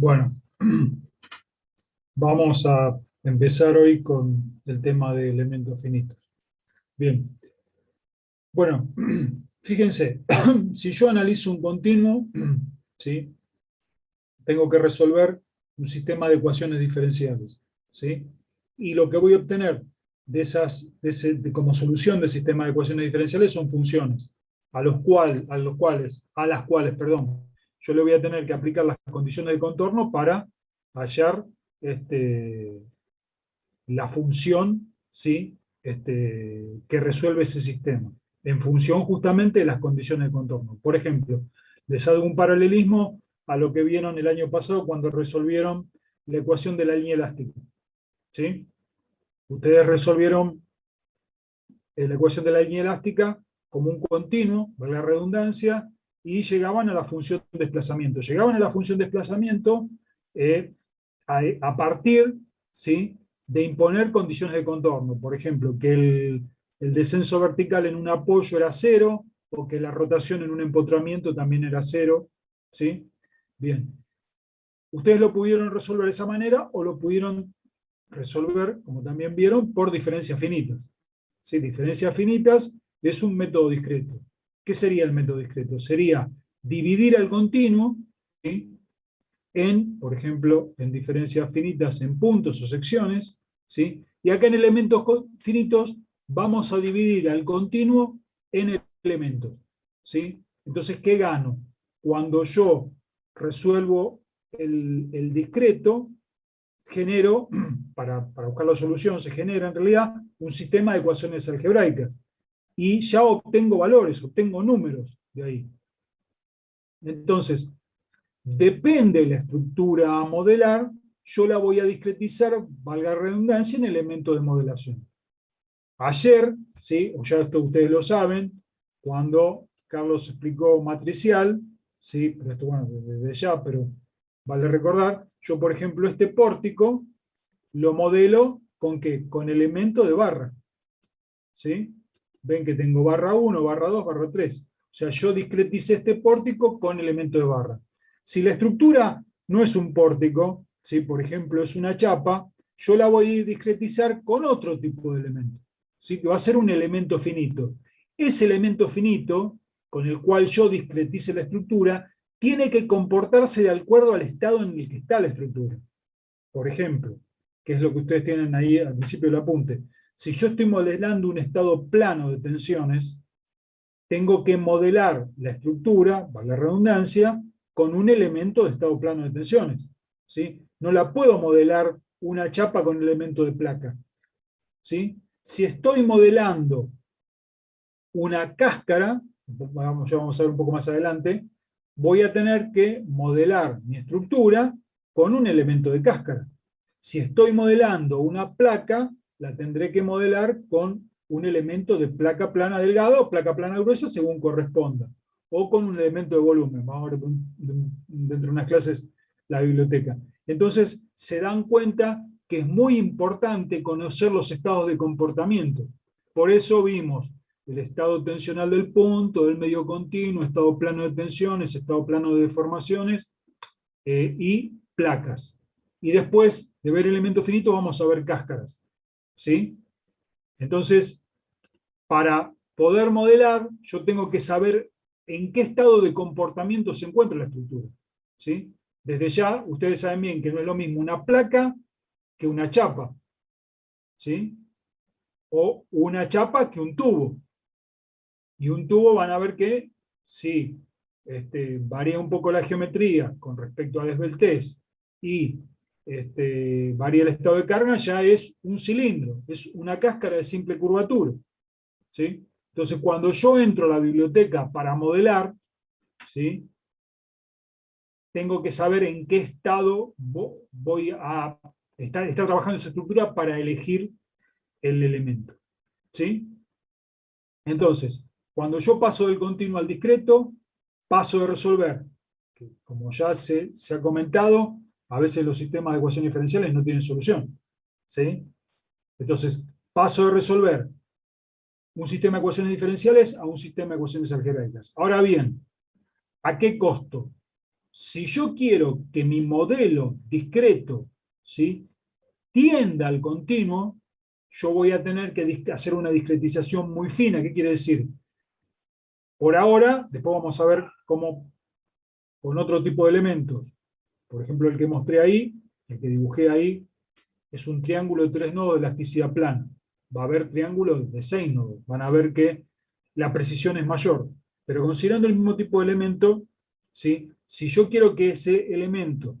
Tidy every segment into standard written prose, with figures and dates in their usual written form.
Bueno, vamos a empezar hoy con el tema de elementos finitos. Bien, bueno, fíjense, si yo analizo un continuo, ¿sí? Tengo que resolver un sistema de ecuaciones diferenciales, ¿sí? Y lo que voy a obtener como solución del sistema de ecuaciones diferenciales son funciones, a las cuales, perdón, yo le voy a tener que aplicar las condiciones de contorno para hallar la función, ¿sí? Que resuelve ese sistema, en función justamente de las condiciones de contorno. Por ejemplo, les hago un paralelismo a lo que vieron el año pasado cuando resolvieron la ecuación de la línea elástica, ¿sí? Ustedes resolvieron la ecuación de la línea elástica como un continuo, valga la redundancia, y llegaban a la función de desplazamiento. Llegaban a la función de desplazamiento a partir, ¿sí?, de imponer condiciones de contorno. Por ejemplo, que el descenso vertical en un apoyo era cero, o que la rotación en un empotramiento también era cero, ¿sí? Bien. Ustedes lo pudieron resolver de esa manera, o lo pudieron resolver, como también vieron, por diferencias finitas. ¿Sí? Diferencias finitas es un método discreto. ¿Qué sería el método discreto? Sería dividir al continuo, ¿sí?, por ejemplo, en diferencias finitas en puntos o secciones, ¿sí? Y acá en elementos finitos vamos a dividir al continuo en elementos, ¿sí? Entonces, ¿qué gano? Cuando yo resuelvo el discreto, genero, para buscar la solución, se genera en realidad un sistema de ecuaciones algebraicas. Y ya obtengo valores, obtengo números de ahí. Entonces, depende de la estructura a modelar, yo la voy a discretizar, valga la redundancia, en elementos de modelación. Ayer, ¿sí?, o ya esto ustedes lo saben, cuando Carlos explicó matricial, ¿sí?, pero esto, bueno, desde ya, pero vale recordar, yo, por ejemplo, este pórtico lo modelo ¿con qué? Con elemento de barra, ¿sí? Ven que tengo barra 1, barra 2, barra 3. O sea, yo discreticé este pórtico con elemento de barra. Si la estructura no es un pórtico, ¿sí?, por ejemplo, es una chapa, yo la voy a discretizar con otro tipo de elemento, ¿sí?, que va a ser un elemento finito. Ese elemento finito, con el cual yo discretice la estructura, tiene que comportarse de acuerdo al estado en el que está la estructura. Por ejemplo, que es lo que ustedes tienen ahí al principio del apunte. Si yo estoy modelando un estado plano de tensiones, tengo que modelar la estructura, vale la redundancia, con un elemento de estado plano de tensiones, ¿sí? No la puedo modelar una chapa con elemento de placa, ¿sí? Si estoy modelando una cáscara, ya vamos a ver un poco más adelante, voy a tener que modelar mi estructura con un elemento de cáscara. Si estoy modelando una placa, la tendré que modelar con un elemento de placa plana delgada o placa plana gruesa según corresponda, o con un elemento de volumen. Vamos a ver dentro de unas clases la biblioteca. Entonces se dan cuenta que es muy importante conocer los estados de comportamiento. Por eso vimos el estado tensional del punto, el medio continuo, estado plano de tensiones, estado plano de deformaciones y placas. Y después de ver elementos finitos vamos a ver cáscaras, ¿sí? Entonces, para poder modelar, yo tengo que saber en qué estado de comportamiento se encuentra la estructura, ¿sí? Desde ya, ustedes saben bien que no es lo mismo una placa que una chapa, ¿sí? O una chapa que un tubo. Y un tubo van a ver que sí, varía un poco la geometría con respecto a desveltez y varía el estado de carga, ya es un cilindro, es una cáscara de simple curvatura, ¿sí? Entonces, cuando yo entro a la biblioteca para modelar, ¿sí?, tengo que saber en qué estado voy a estar trabajando esa estructura para elegir el elemento, ¿sí? Entonces, cuando yo paso del continuo al discreto, paso de resolver, que como ya se ha comentado, a veces los sistemas de ecuaciones diferenciales no tienen solución, ¿sí? Entonces, paso de resolver un sistema de ecuaciones diferenciales a un sistema de ecuaciones algebraicas. Ahora bien, ¿a qué costo? si yo quiero que mi modelo discreto, ¿sí?, tienda al continuo, yo voy a tener que hacer una discretización muy fina. ¿Qué quiere decir? Por ahora, después vamos a ver cómo, con otro tipo de elementos, por ejemplo el que mostré ahí, el que dibujé ahí, es un triángulo de 3 nodos de elasticidad plana. Va a haber triángulos de 6 nodos. Van a ver que la precisión es mayor. Pero considerando el mismo tipo de elemento, ¿sí?, si yo quiero que ese elemento,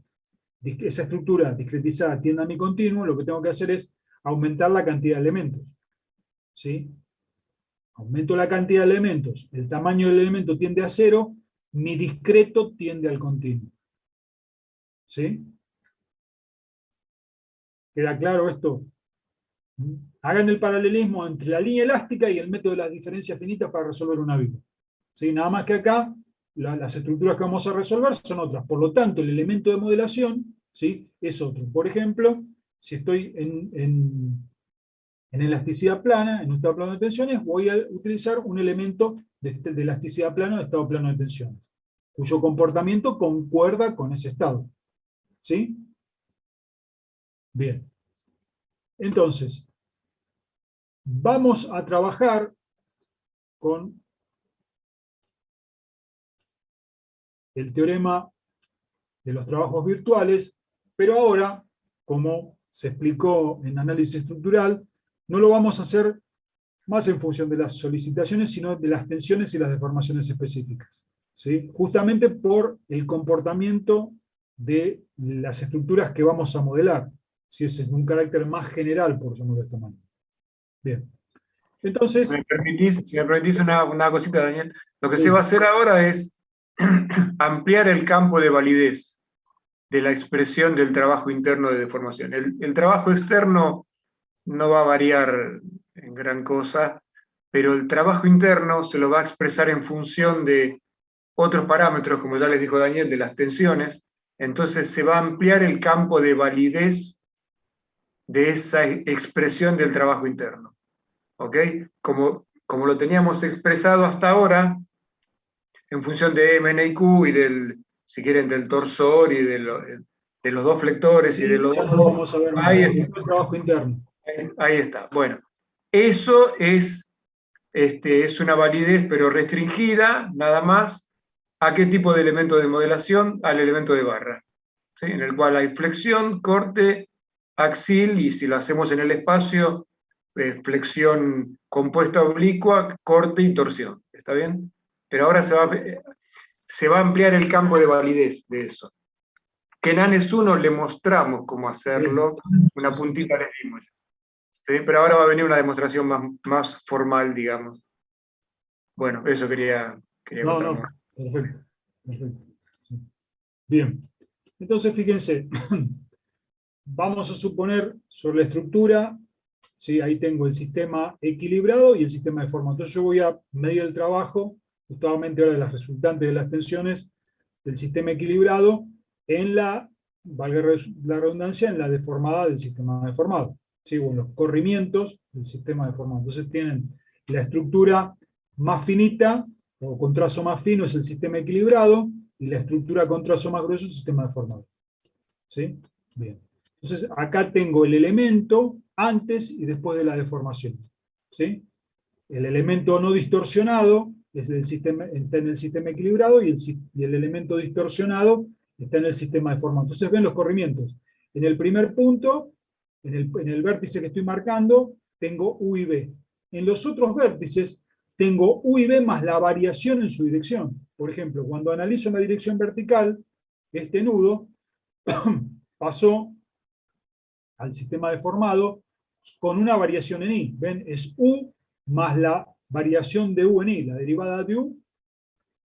esa estructura discretizada tienda a mi continuo, lo que tengo que hacer es aumentar la cantidad de elementos. ¿Sí? Aumento la cantidad de elementos, el tamaño del elemento tiende a 0, mi discreto tiende al continuo. ¿Sí? ¿Queda claro esto? Hagan el paralelismo entre la línea elástica y el método de las diferencias finitas para resolver una viga. ¿Sí? Nada más que acá, las estructuras que vamos a resolver son otras. Por lo tanto, el elemento de modelación, ¿sí?, es otro. Por ejemplo, si estoy en elasticidad plana, en un estado plano de tensiones, voy a utilizar un elemento de elasticidad plana de estado plano de tensiones, cuyo comportamiento concuerda con ese estado. ¿Sí? Bien. Entonces, vamos a trabajar con el teorema de los trabajos virtuales, pero ahora, como se explicó en análisis estructural, no lo vamos a hacer más en función de las solicitaciones, sino de las tensiones y las deformaciones específicas. ¿Sí? Justamente por el comportamiento de las estructuras que vamos a modelar. Si es un carácter más general, por llamarlo de esta manera. Bien. Entonces, Si me permitís una cosita, Daniel, lo que se va a sí, hacer ahora es ampliar el campo de validez de la expresión del trabajo interno de deformación. El trabajo externo no va a variar en gran cosa, pero el trabajo interno se lo va a expresar en función de otros parámetros, como ya les dijo Daniel, de las tensiones. Entonces se va a ampliar el campo de validez de esa expresión del trabajo interno. ¿Ok? Como lo teníamos expresado hasta ahora, en función de MNIQ y del, si quieren, del torsor y de los dos flectores y de sí, los ya no lo dos. vamos a ver más. Ahí Esto es está. el trabajo interno. Ahí está. Bueno, eso es una validez, pero restringida, nada más. ¿A qué tipo de elemento de modelación? Al elemento de barra, ¿sí?, en el cual hay flexión, corte, axil, y si lo hacemos en el espacio, flexión compuesta oblicua, corte y torsión. ¿Está bien? Pero ahora se va a ampliar el campo de validez de eso. Que en ANES 1 le mostramos cómo Bien. hacerlo, Sí, una sí. puntita le dimos. ¿Sí? Pero ahora va a venir una demostración más formal, digamos. Bueno, eso quería No, contar no. nomás. Perfecto. Perfecto. Sí. Bien. Entonces, fíjense. Vamos a suponer sobre la estructura, ¿sí? Ahí tengo el sistema equilibrado y el sistema de forma. Entonces yo voy a medir el trabajo, justamente ahora de las resultantes de las tensiones del sistema equilibrado en la, valga la redundancia, en la deformada del sistema deformado. ¿Sí? O en los corrimientos del sistema deformado. Entonces tienen la estructura más finita, o con trazo más fino es el sistema equilibrado, y la estructura con trazo más grueso es el sistema deformado. ¿Sí? Bien. Entonces, acá tengo el elemento antes y después de la deformación. ¿Sí? El elemento no distorsionado es está en el sistema equilibrado y el elemento distorsionado está en el sistema deformado. Entonces, ven los corrimientos. En el primer punto, en el vértice que estoy marcando, tengo U y B. En los otros vértices, tengo U y B más la variación en su dirección. Por ejemplo, cuando analizo la dirección vertical, este nudo pasó al sistema deformado con una variación en I. ¿Ven? Es U más la variación de U en I, la derivada de U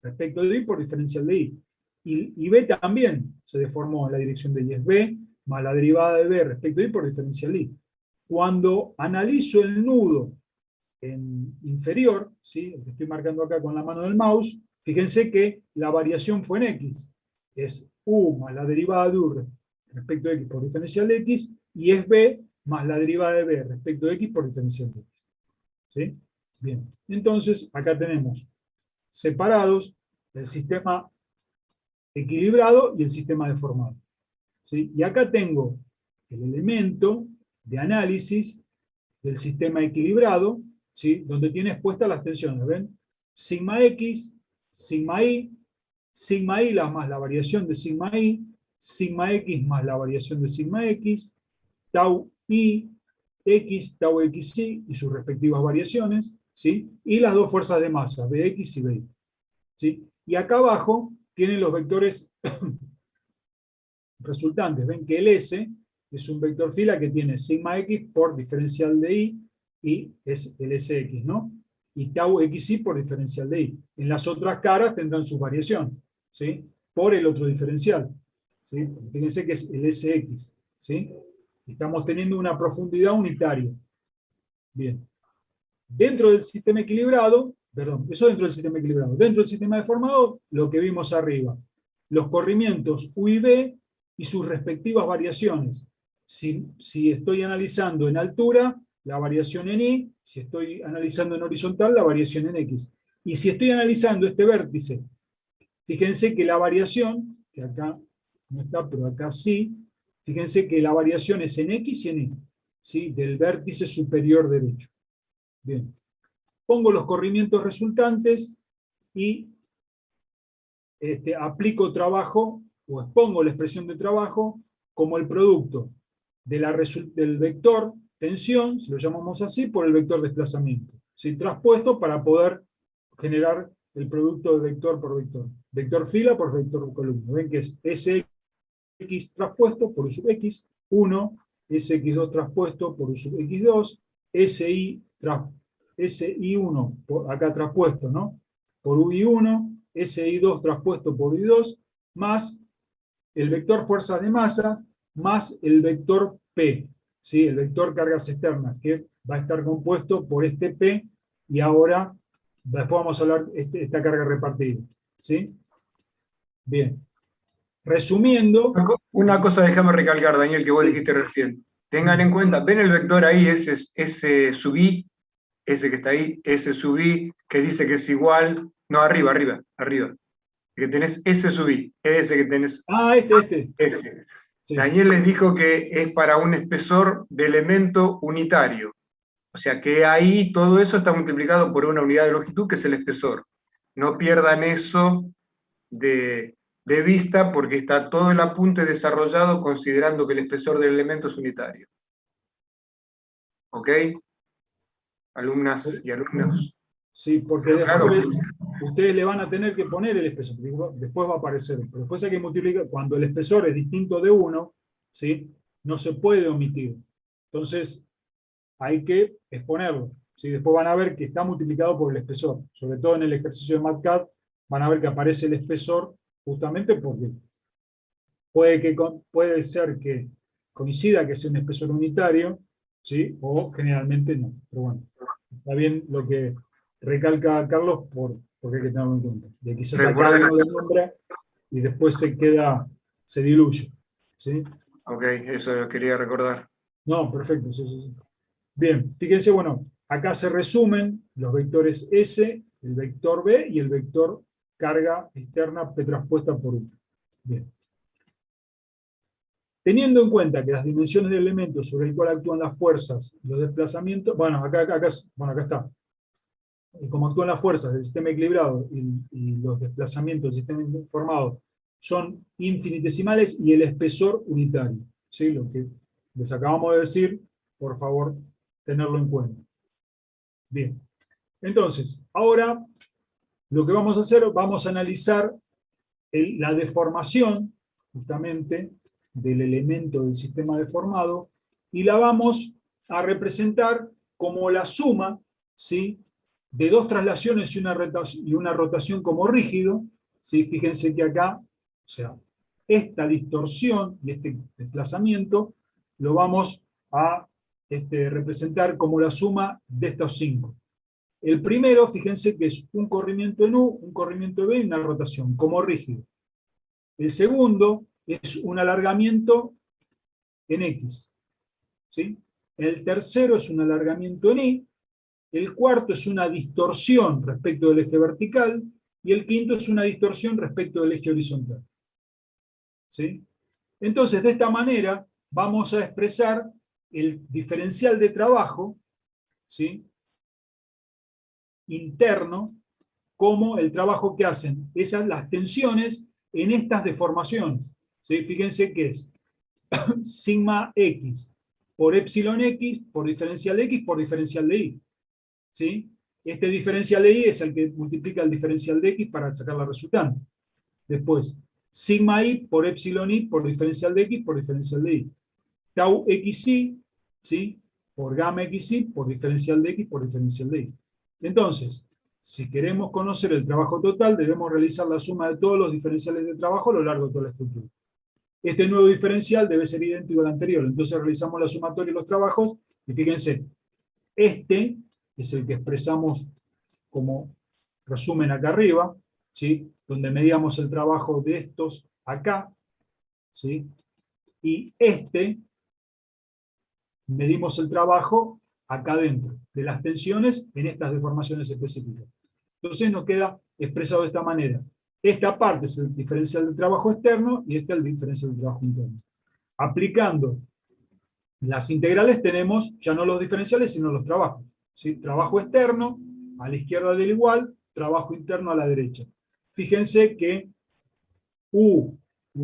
respecto de I por diferencial de I. Y B también se deformó en la dirección de I. Es B más la derivada de B respecto de I por diferencial de I. Cuando analizo el nudo en inferior, ¿sí?, el que estoy marcando acá con la mano del mouse, fíjense que la variación fue en X. Es U más la derivada de U respecto de X por diferencial de X, y es B más la derivada de B respecto de X por diferencial de X. ¿Sí? Bien. Entonces, acá tenemos separados el sistema equilibrado y el sistema deformado. ¿Sí? Y acá tengo el elemento de análisis del sistema equilibrado, ¿sí? Donde tiene expuestas las tensiones, ¿ven? Sigma X, sigma Y más la variación de sigma Y, sigma X más la variación de sigma X, tau I, X, tau XY y sus respectivas variaciones, ¿sí? Y las dos fuerzas de masa, Bx y By. ¿Sí? Y acá abajo tienen los vectores resultantes. Ven que el S es un vector fila que tiene sigma X por diferencial de Y y es el SX, ¿no? Y tau XY por diferencial de Y. En las otras caras tendrán su variación, ¿sí? Por el otro diferencial. ¿Sí? Fíjense que es el SX, ¿sí? Estamos teniendo una profundidad unitaria. Bien. Dentro del sistema equilibrado, perdón, eso dentro del sistema equilibrado. Dentro del sistema deformado, lo que vimos arriba. Los corrimientos U y B y sus respectivas variaciones. Si estoy analizando en altura, la variación en Y. Si estoy analizando en horizontal, la variación en X. Y si estoy analizando este vértice, fíjense que la variación, que acá no está, pero acá sí, fíjense que la variación es en X y en Y, ¿sí? Del vértice superior derecho. Bien. Pongo los corrimientos resultantes y aplico trabajo, o expongo la expresión de trabajo como el producto del vector tensión, si lo llamamos así, por el vector desplazamiento. ¿Sí? Traspuesto para poder generar el producto de vector por vector. Vector fila por vector columna. Ven que es SX traspuesto por U sub X, 1, SX2 traspuesto por U sub X2, SI1 acá traspuesto, ¿no? Por UI1, SI2 traspuesto por UI2, más el vector fuerzas de masa, más el vector P, ¿sí? El vector cargas externas, que va a estar compuesto por este P, y ahora, después vamos a hablar de esta carga repartida, ¿sí? Bien. Resumiendo. Una cosa déjame recalcar, Daniel, que vos dijiste recién. Tengan en cuenta, ven el vector ahí, ese sub I, ese que está ahí, ese sub I, que dice que es igual. No, arriba. Que tenés ese sub I, ese que tenés. Ah, este. Ese. Sí. Daniel les dijo que es para un espesor de elemento unitario. O sea que ahí todo eso está multiplicado por una unidad de longitud, que es el espesor. No pierdan eso de vista, porque está todo el apunte desarrollado considerando que el espesor del elemento es unitario. ¿Ok? Alumnas y alumnos. Sí, porque Pero claro, después ustedes le van a tener que poner el espesor, después va a aparecer, pero después hay que multiplicar, cuando el espesor es distinto de 1, ¿sí? No se puede omitir. Entonces, hay que exponerlo, ¿sí? Después van a ver que está multiplicado por el espesor, sobre todo en el ejercicio de MATCAD, van a ver que aparece el espesor justamente porque puede ser que coincida que sea un espesor unitario, ¿sí? O generalmente no, pero bueno, está bien lo que recalca Carlos, porque hay que tenerlo en cuenta. De quizás acá uno de nombra y después se diluye. ¿Sí? Ok, eso lo quería recordar. No, perfecto. Sí. Bien, fíjense, bueno, acá se resumen los vectores S, el vector B y el vector carga externa P traspuesta por U. Bien. Teniendo en cuenta que las dimensiones del elemento sobre el cual actúan las fuerzas y los desplazamientos, bueno, acá está. Y como actúan las fuerzas del sistema equilibrado y los desplazamientos del sistema formado son infinitesimales y el espesor unitario. ¿Sí? Lo que les acabamos de decir, por favor, tenerlo en cuenta. Bien. Entonces, ahora lo que vamos a hacer, vamos a analizar la deformación, justamente, del elemento del sistema deformado, y la vamos a representar como la suma, ¿sí?, de dos traslaciones y una rotación como rígido. ¿Sí? Fíjense que acá, o sea, esta distorsión y este desplazamiento lo vamos a representar como la suma de estos 5. El primero, fíjense que es un corrimiento en U, un corrimiento en B y una rotación, como rígido. El segundo es un alargamiento en X. ¿Sí? El tercero es un alargamiento en Y. El cuarto es una distorsión respecto del eje vertical. Y el quinto es una distorsión respecto del eje horizontal. ¿sí? Entonces, de esta manera, vamos a expresar el diferencial de trabajo, ¿sí?, interno, como el trabajo que hacen las tensiones en estas deformaciones, ¿sí? Fíjense que es sigma x por epsilon x por diferencial de x por diferencial de y, ¿sí? Este diferencial de y es el que multiplica el diferencial de x para sacar la resultante. Después, sigma y por epsilon y por diferencial de x por diferencial de y. Tau xy, ¿sí?, por gamma xy por diferencial de x por diferencial de y. Entonces, si queremos conocer el trabajo total, debemos realizar la suma de todos los diferenciales de trabajo a lo largo de toda la estructura. Este nuevo diferencial debe ser idéntico al anterior. Entonces realizamos la sumatoria de los trabajos y fíjense, este es el que expresamos como resumen acá arriba, ¿sí?, donde medíamos el trabajo de estos acá, ¿sí?, y este medimos el trabajo acá adentro, de las tensiones en estas deformaciones específicas. Entonces nos queda expresado de esta manera. Esta parte es el diferencial del trabajo externo y este es el diferencial del trabajo interno. Aplicando las integrales tenemos ya no los diferenciales, sino los trabajos, ¿sí? Trabajo externo a la izquierda del igual, trabajo interno a la derecha. Fíjense que U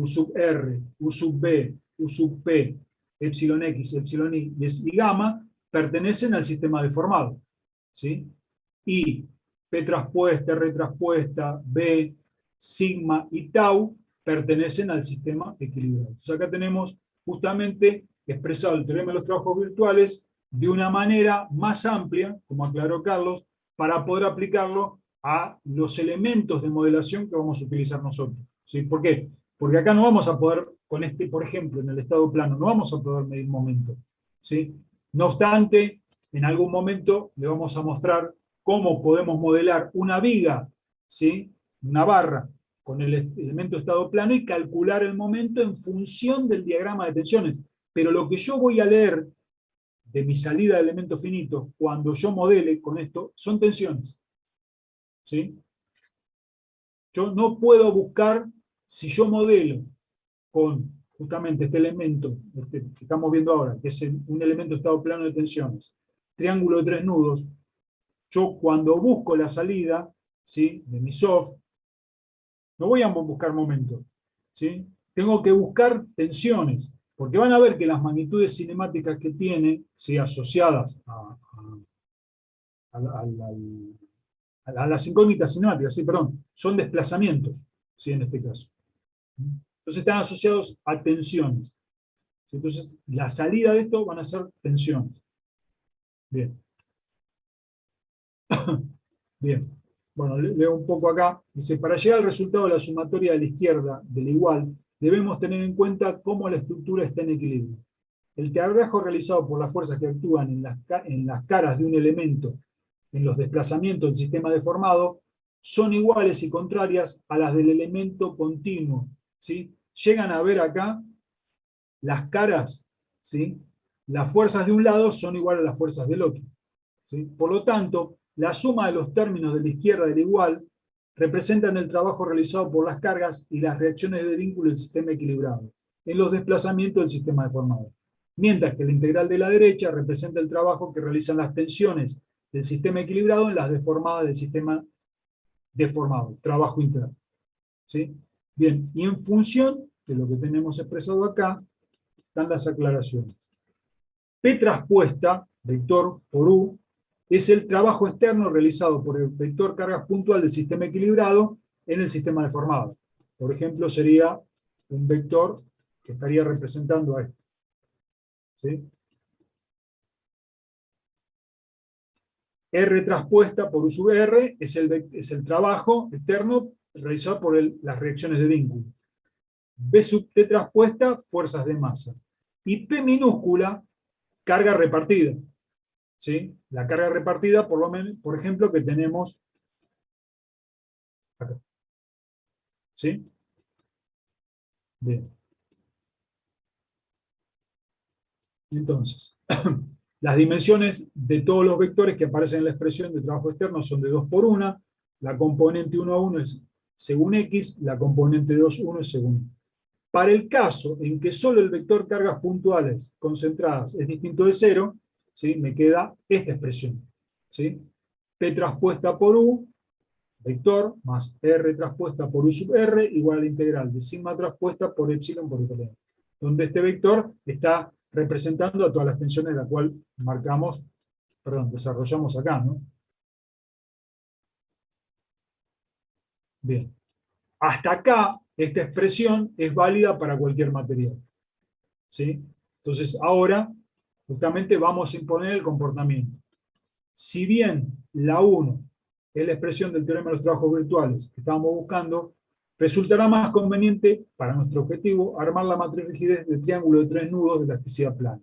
sub R, U sub B, U sub P, epsilon X, epsilon Y y gamma pertenecen al sistema deformado, ¿sí? Y P traspuesta, R traspuesta, B, sigma y tau pertenecen al sistema equilibrado. Entonces acá tenemos justamente expresado el teorema de los trabajos virtuales de una manera más amplia, como aclaró Carlos, para poder aplicarlo a los elementos de modelación que vamos a utilizar nosotros, ¿sí? ¿Por qué? Porque acá no vamos a poder, con este, por ejemplo, en el estado plano, no vamos a poder medir momento, ¿sí? No obstante, en algún momento le vamos a mostrar cómo podemos modelar una viga, ¿sí?, una barra, con el elemento estado plano y calcular el momento en función del diagrama de tensiones. Pero lo que yo voy a leer de mi salida de elemento finito, cuando yo modele con esto, son tensiones, ¿sí? Yo no puedo buscar, si yo modelo con justamente este elemento que estamos viendo ahora, que es un elemento estado plano de tensiones, triángulo de 3 nudos, yo cuando busco la salida, ¿sí?, de mi soft, no voy a buscar momento, ¿sí? Tengo que buscar tensiones, porque van a ver que las magnitudes cinemáticas que tiene, ¿sí?, asociadas a las incógnitas cinemáticas, sí, perdón, son desplazamientos, ¿sí?, en este caso. Entonces están asociados a tensiones. Entonces, la salida de esto van a ser tensiones. Bien. Bien. Bueno, leo un poco acá. Dice, para llegar al resultado de la sumatoria de la izquierda del igual, debemos tener en cuenta cómo la estructura está en equilibrio. El trabajo realizado por las fuerzas que actúan en las caras de un elemento en los desplazamientos del sistema deformado son iguales y contrarias a las del elemento continuo, ¿sí? Llegan a ver acá las caras, ¿sí? Las fuerzas de un lado son iguales a las fuerzas del otro, ¿sí? Por lo tanto, la suma de los términos de la izquierda del igual representan el trabajo realizado por las cargas y las reacciones de vínculo del sistema equilibrado en los desplazamientos del sistema deformado. Mientras que la integral de la derecha representa el trabajo que realizan las tensiones del sistema equilibrado en las deformadas del sistema deformado, trabajo interno, ¿sí? Bien, y en función de lo que tenemos expresado acá, están las aclaraciones. P traspuesta, vector por U, es el trabajo externo realizado por el vector cargas puntual del sistema equilibrado en el sistema deformado. Por ejemplo, sería un vector que estaría representando a esto, ¿sí? R traspuesta por U sub R es el trabajo externo realizado por las reacciones de vínculo. B sub T traspuesta, fuerzas de masa. Y P minúscula, carga repartida, ¿sí? La carga repartida, por lo menos, por ejemplo, que tenemos acá, ¿sí? Bien. Entonces, las dimensiones de todos los vectores que aparecen en la expresión de trabajo externo son de 2 por 1, la componente 1 a 1 es según X, la componente 2 1 es según Y. Para el caso en que solo el vector cargas puntuales concentradas es distinto de 0, ¿sí? Me queda esta expresión, ¿sí? P transpuesta por U, vector, más R transpuesta por U sub R, igual a la integral de sigma transpuesta por epsilon por italiano. Donde este vector está representando a todas las tensiones de la cual desarrollamos acá, ¿no? Bien. Hasta acá, esta expresión es válida para cualquier material, ¿sí? Entonces, ahora, justamente vamos a imponer el comportamiento. Si bien la 1 es la expresión del teorema de los trabajos virtuales que estábamos buscando, resultará más conveniente, para nuestro objetivo, armar la matriz rigidez del triángulo de 3 nudos de elasticidad plana.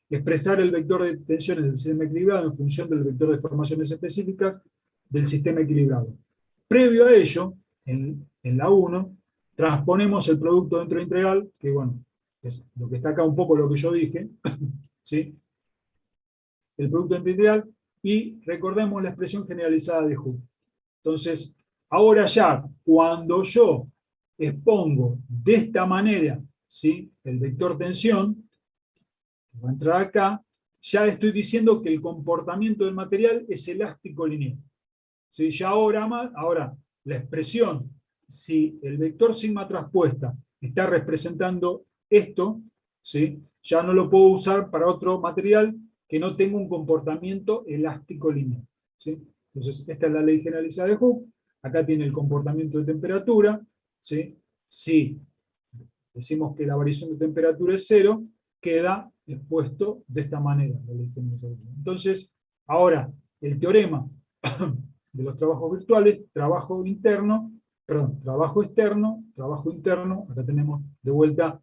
Expresar el vector de tensiones del sistema equilibrado en función del vector de formaciones específicas del sistema equilibrado. Previo a ello, en la 1, transponemos el producto dentro de integral, que bueno, es lo que está acá un poco lo que yo dije, ¿sí? El producto dentro de integral, y recordemos la expresión generalizada de Hooke. Entonces, ahora ya, cuando yo expongo de esta manera, ¿sí?, el vector tensión, que va a entrar acá, ya estoy diciendo que el comportamiento del material es elástico lineal. ¿Sí? Ya ahora, la expresión, si el vector sigma transpuesta está representando esto, ¿sí?, ya no lo puedo usar para otro material que no tenga un comportamiento elástico lineal, ¿sí? Entonces, esta es la ley generalizada de Hooke. Acá tiene el comportamiento de temperatura, ¿sí? Si decimos que la variación de temperatura es 0, queda expuesto de esta manera, la ley generalizada de Hooke. Entonces, ahora, el teorema de los trabajos virtuales, trabajo externo, trabajo interno, acá tenemos de vuelta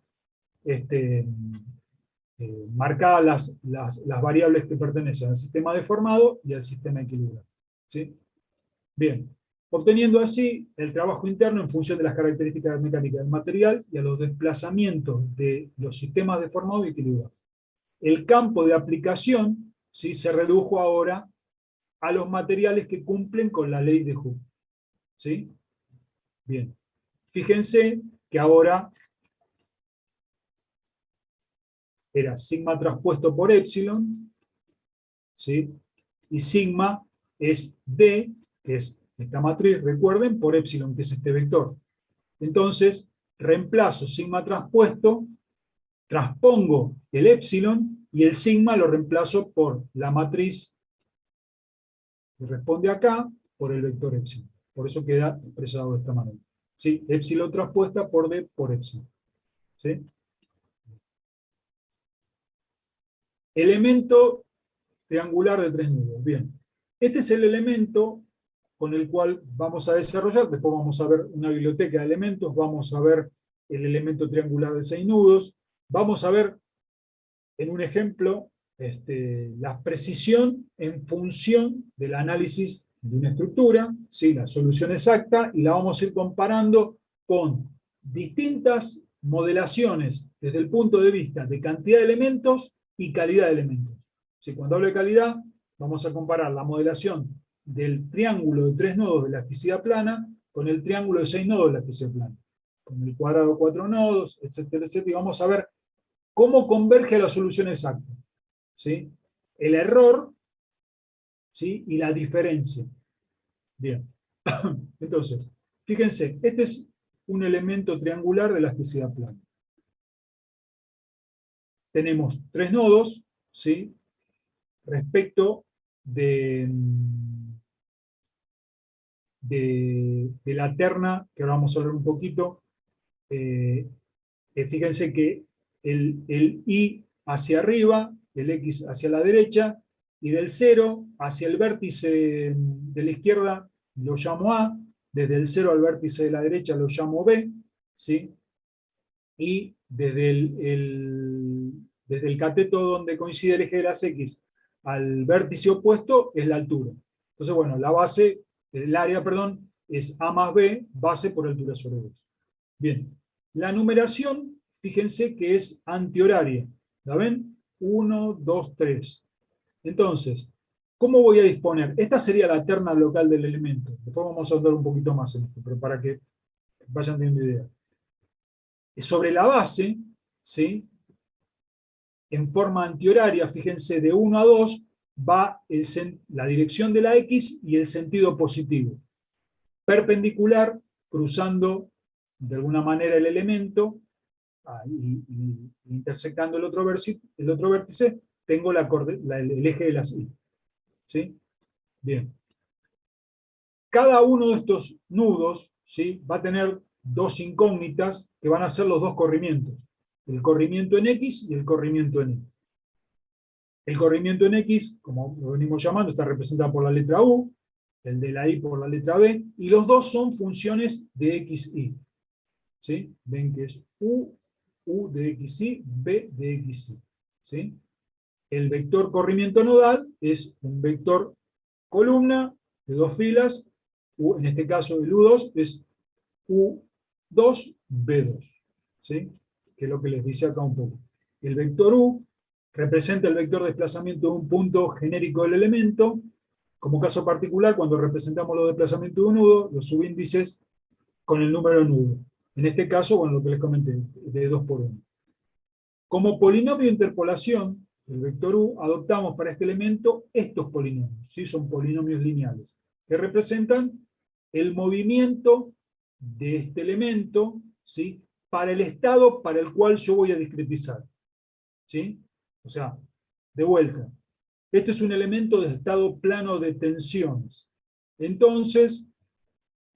marcadas las variables que pertenecen al sistema deformado y al sistema equilibrado, ¿sí? Bien, obteniendo así el trabajo interno en función de las características mecánicas del material y a los desplazamientos de los sistemas deformados y equilibrados. El campo de aplicación, ¿sí?, se redujo ahora a los materiales que cumplen con la ley de Hooke, ¿sí? Bien, fíjense que ahora era sigma transpuesto por epsilon, ¿sí?, y sigma es D, que es esta matriz, recuerden, por epsilon, que es este vector. Entonces, reemplazo sigma transpuesto, transpongo el epsilon, y el sigma lo reemplazo por la matriz que responde acá, por el vector epsilon. Por eso queda expresado de esta manera, ¿sí? Epsilon transpuesta por D por epsilon, ¿sí? Elemento triangular de 3 nudos. Bien, este es el elemento con el cual vamos a desarrollar, después vamos a ver una biblioteca de elementos, vamos a ver el elemento triangular de 6 nudos, vamos a ver en un ejemplo la precisión en función del análisis de una estructura, ¿sí?, la solución exacta, y la vamos a ir comparando con distintas modelaciones desde el punto de vista de cantidad de elementos y calidad de elementos. ¿Sí? Cuando hablo de calidad, vamos a comparar la modelación del triángulo de 3 nodos de elasticidad plana con el triángulo de 6 nodos de elasticidad plana, con el cuadrado de 4 nodos, etcétera, etcétera, y vamos a ver cómo converge la solución exacta, ¿sí?, el error, ¿sí?, y la diferencia. Bien, entonces, fíjense, este es un elemento triangular de elasticidad plana. Tenemos 3 nodos, ¿sí?, respecto de la terna, que ahora vamos a hablar un poquito. Fíjense que el Y hacia arriba, el X hacia la derecha, y del 0 hacia el vértice de la izquierda lo llamo A, desde el 0 al vértice de la derecha lo llamo B, ¿sí? Y desde el cateto donde coincide el eje de las X al vértice opuesto es la altura. Entonces, bueno, el área, perdón, es A más B, base por altura sobre 2. Bien, la numeración, fíjense que es antihoraria. ¿La ven? 1, 2, 3. Entonces, ¿cómo voy a disponer? Esta sería la terna local del elemento. Después vamos a andar un poquito más en esto, pero para que vayan teniendo idea. Sobre la base, ¿sí?, en forma antihoraria, fíjense, de 1 a 2, va la dirección de la X y el sentido positivo. Perpendicular, cruzando de alguna manera el elemento, y intersectando el otro vértice, tengo el eje de las Y. ¿Sí? Bien. Cada uno de estos nudos, ¿sí?, va a tener dos incógnitas que van a ser los dos corrimientos. El corrimiento en X y el corrimiento en Y. El corrimiento en X, como lo venimos llamando, está representado por la letra U, el de la Y por la letra B, y los dos son funciones de XY. ¿Sí? Ven que es U de XY, B de XY. ¿Sí? El vector corrimiento nodal es un vector columna de dos filas, en este caso el U2 es U2, B2. ¿Sí? Que es lo que les dice acá un poco. El vector U representa el vector de desplazamiento de un punto genérico del elemento. Como caso particular, cuando representamos los desplazamientos de un nudo, los subíndices con el número de nudo. En este caso, bueno, lo que les comenté, de 2 por 1. Como polinomio de interpolación, el vector U, adoptamos para este elemento estos polinomios, ¿sí? Son polinomios lineales, que representan el movimiento de este elemento, ¿sí?, para el estado para el cual yo voy a discretizar. ¿Sí? O sea, de vuelta, esto es un elemento de estado plano de tensiones. Entonces,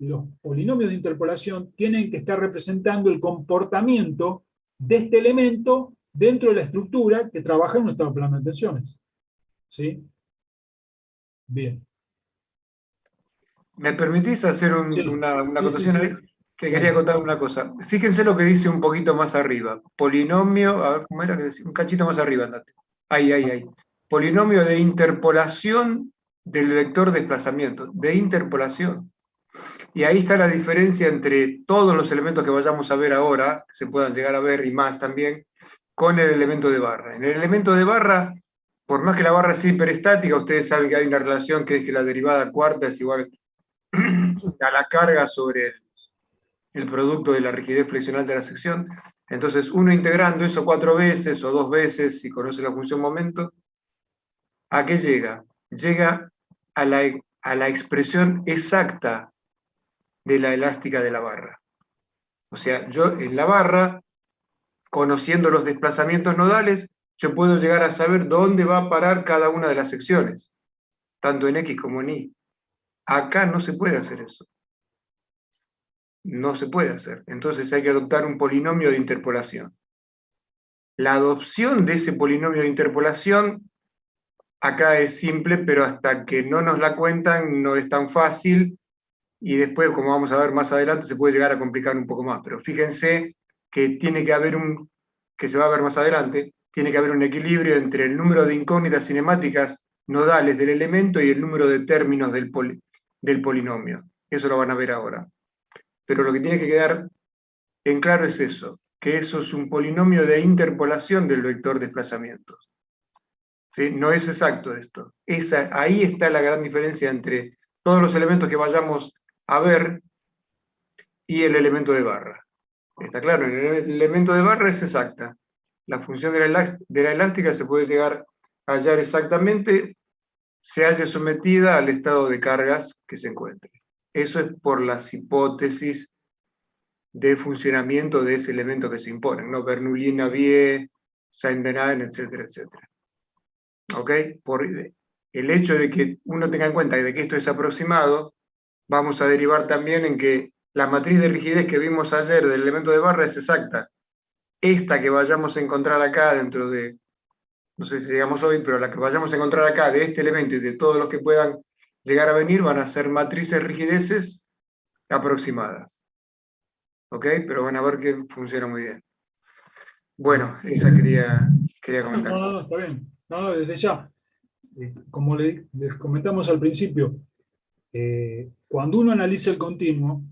los polinomios de interpolación tienen que estar representando el comportamiento de este elemento dentro de la estructura que trabaja en un estado plano de tensiones. ¿Sí? Bien. ¿Me permitís hacer Sí. una Sí, acotación ahí? Que quería contar una cosa. Fíjense lo que dice un poquito más arriba. Polinomio, a ver, ¿cómo era que decía? Un cachito más arriba, andate. Ahí. Polinomio de interpolación del vector desplazamiento. De interpolación. Y ahí está la diferencia entre todos los elementos que vayamos a ver ahora, que se puedan llegar a ver y más también, con el elemento de barra. En el elemento de barra, por más que la barra sea hiperestática, ustedes saben que hay una relación que es que la derivada cuarta es igual a la carga sobre el producto de la rigidez flexional de la sección. Entonces, uno integrando eso 4 veces o 2 veces, si conoce la función momento, ¿a qué llega? Llega a la expresión exacta de la elástica de la barra. O sea, yo en la barra, conociendo los desplazamientos nodales, yo puedo llegar a saber dónde va a parar cada una de las secciones, tanto en X como en Y. Acá no se puede hacer eso. No se puede hacer. Entonces hay que adoptar un polinomio de interpolación. La adopción de ese polinomio de interpolación acá es simple, pero hasta que no nos la cuentan no es tan fácil, y después, como vamos a ver más adelante, se puede llegar a complicar un poco más. Pero fíjense que tiene que haber que se va a ver más adelante, tiene que haber un equilibrio entre el número de incógnitas cinemáticas nodales del elemento y el número de términos del polinomio. Eso lo van a ver ahora. Pero lo que tiene que quedar en claro es eso, que eso es un polinomio de interpolación del vector desplazamiento. ¿Sí? No es exacto esto. Ahí está la gran diferencia entre todos los elementos que vayamos a ver y el elemento de barra. Está claro, el elemento de barra es exacta. La función de la elástica se puede llegar a hallar exactamente, se haya sometida al estado de cargas que se encuentre. Eso es por las hipótesis de funcionamiento de ese elemento que se imponen, ¿no? Bernoulli, Navier, Saint-Venant, etcétera, etcétera. ¿Ok? Por el hecho de que uno tenga en cuenta de que esto es aproximado, vamos a derivar también en que la matriz de rigidez que vimos ayer del elemento de barra es exacta. Esta que vayamos a encontrar acá dentro de, no sé si llegamos hoy, pero la que vayamos a encontrar acá de este elemento y de todos los que puedan llegar a venir van a ser matrices rigideces aproximadas. ¿Ok? Pero van a ver que funciona muy bien. Bueno, esa quería comentar. No, está bien. No, desde ya. Como les comentamos al principio, cuando uno analiza el continuo,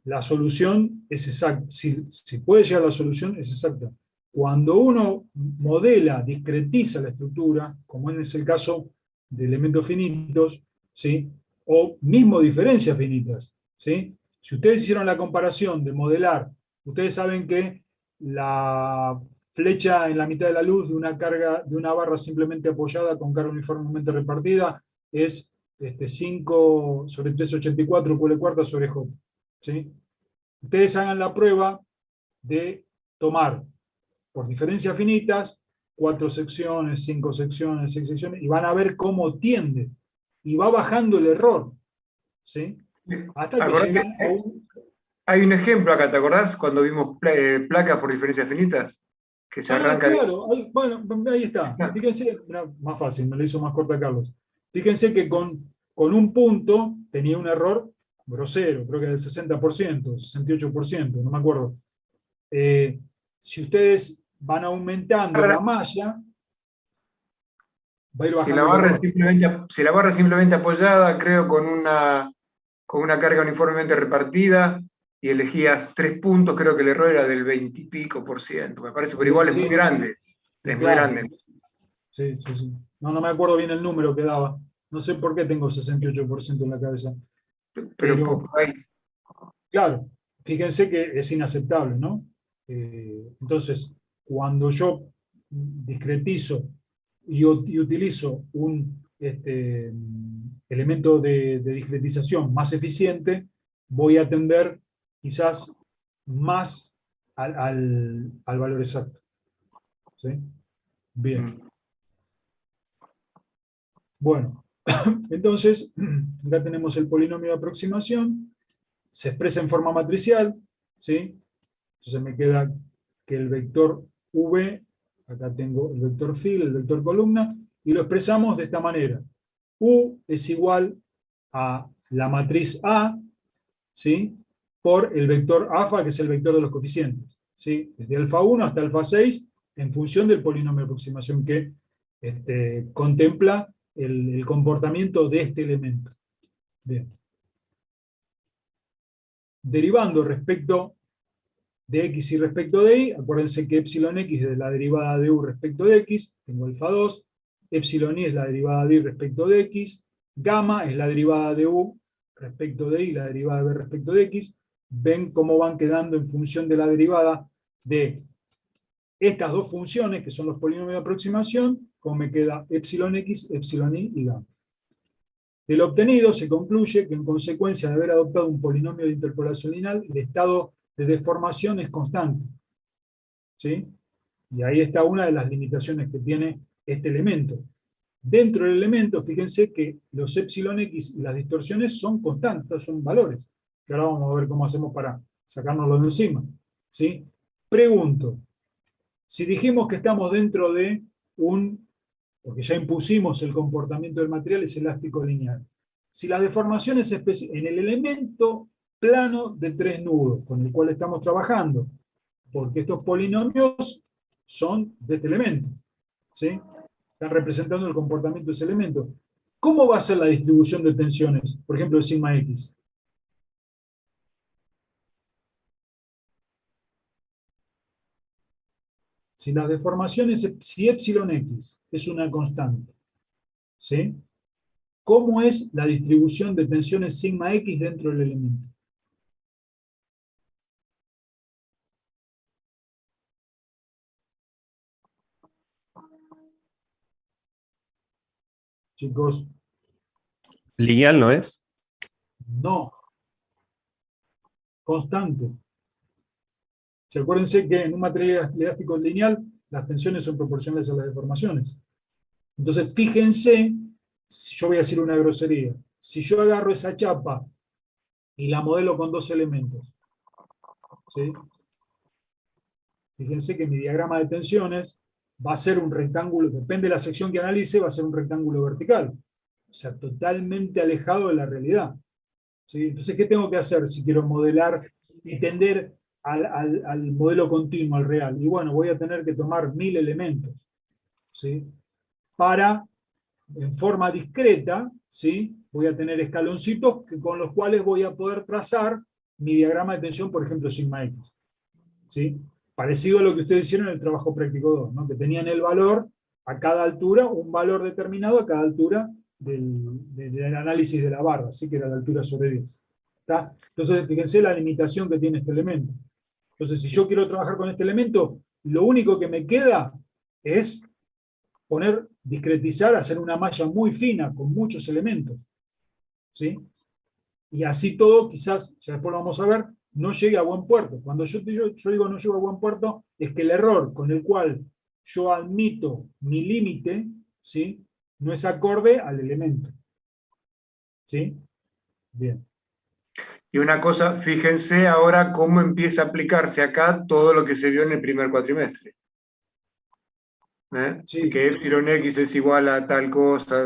la solución es exacta. Si puede llegar a la solución, es exacta. Cuando uno modela, discretiza la estructura, como es el caso de elementos finitos, ¿sí?, o mismo diferencias finitas, ¿sí? Si ustedes hicieron la comparación de modelar, ustedes saben que la flecha en la mitad de la luz de una carga, de una barra simplemente apoyada con carga uniformemente repartida es 5 sobre 384 Q cuarta sobre J. ¿Sí? Ustedes hagan la prueba de tomar por diferencias finitas 4 secciones, 5 secciones, 6 secciones, y van a ver cómo tiende. Y va bajando el error. ¿Sí? Hasta que Acordate, llegan a un... hay un ejemplo acá, ¿te acordás? Cuando vimos placas por diferencias finitas, que se Ah, arranca. claro, ahí, bueno, ahí está. Fíjense, mirá, más fácil, me lo hizo más corta Carlos. Fíjense que con un punto tenía un error grosero, creo que del 60%, 68%, no me acuerdo. Si ustedes van aumentando la malla, va a ir Si la bajando el barra es error. simplemente, si la barra es simplemente apoyada, creo, con una carga uniformemente repartida, y elegías 3 puntos, creo que el error era del 20 y pico por ciento, me parece, pero igual es muy Sí, grande. y Es muy claro, grande. sí, sí, sí. No, no me acuerdo bien el número que daba. No sé por qué tengo 68% en la cabeza. Pero Pero, ahí, claro, fíjense que es inaceptable, ¿no? Entonces, cuando yo discretizo y utilizo un elemento de discretización más eficiente, voy a tender quizás más al valor exacto. ¿Sí? Bien. mm, Bueno, entonces, acá tenemos el polinomio de aproximación, se expresa en forma matricial, ¿sí? Entonces me queda que el vector V, acá tengo el vector fil, el vector columna, y lo expresamos de esta manera. U es igual a la matriz A, ¿sí? Por el vector alfa, que es el vector de los coeficientes, ¿sí? Desde alfa 1 hasta alfa 6, en función del polinomio de aproximación que contempla el comportamiento de este elemento. Bien. Derivando respecto de x y respecto de y, acuérdense que epsilon x es la derivada de u respecto de x, tengo alfa 2, epsilon y es la derivada de y respecto de x, gamma es la derivada de u respecto de y, la derivada de b respecto de x, ven cómo van quedando en función de la derivada de estas dos funciones, que son los polinomios de aproximación, como me queda epsilon x, epsilon y gamma. De lo obtenido se concluye que en consecuencia de haber adoptado un polinomio de interpolación lineal, el estado de deformación es constante. ¿Sí? Y ahí está una de las limitaciones que tiene este elemento. Dentro del elemento, fíjense que los epsilon x y las distorsiones son constantes, son valores, que ahora vamos a ver cómo hacemos para sacárnoslos de encima. ¿Sí? Pregunto, si dijimos que estamos dentro de porque ya impusimos el comportamiento del material, es elástico lineal. Si las deformaciones en el elemento plano de 3 nudos con el cual estamos trabajando, porque estos polinomios son de este elemento, ¿sí? Están representando el comportamiento de ese elemento. ¿Cómo va a ser la distribución de tensiones, por ejemplo, de sigma x? Si las deformaciones, si epsilon x es una constante, ¿sí? ¿Cómo es la distribución de tensiones sigma x dentro del elemento? Chicos, Lineal no es. no, constante. Si acuérdense que en un material elástico lineal las tensiones son proporcionales a las deformaciones. Entonces, fíjense, si yo voy a decir una grosería, si yo agarro esa chapa y la modelo con dos elementos, ¿sí? Fíjense que mi diagrama de tensiones va a ser un rectángulo, depende de la sección que analice, va a ser un rectángulo vertical. O sea, totalmente alejado de la realidad. ¿Sí? Entonces, ¿qué tengo que hacer si quiero modelar y tender al modelo continuo, al real? Y bueno, voy a tener que tomar 1000 elementos, ¿sí? Para, en forma discreta, ¿sí? Voy a tener escaloncitos con los cuales voy a poder trazar mi diagrama de tensión, por ejemplo, sigma x. ¿Sí? Parecido a lo que ustedes hicieron en el trabajo práctico 2, ¿no? Que tenían el valor a cada altura, un valor determinado a cada altura del análisis de la barra, ¿sí? Que era la altura sobre 10. ¿Está? Entonces, fíjense la limitación que tiene este elemento. Entonces, si yo quiero trabajar con este elemento, lo único que me queda es discretizar, hacer una malla muy fina con muchos elementos. ¿Sí? Y así todo, quizás, ya después lo vamos a ver, no llegue a buen puerto. Cuando yo digo no llego a buen puerto, es que el error con el cual yo admito mi límite, ¿sí?, no es acorde al elemento. ¿Sí? Bien. Y una cosa, fíjense ahora cómo empieza a aplicarse acá todo lo que se vio en el primer cuatrimestre. Sí. Que epsilon X es igual a tal cosa,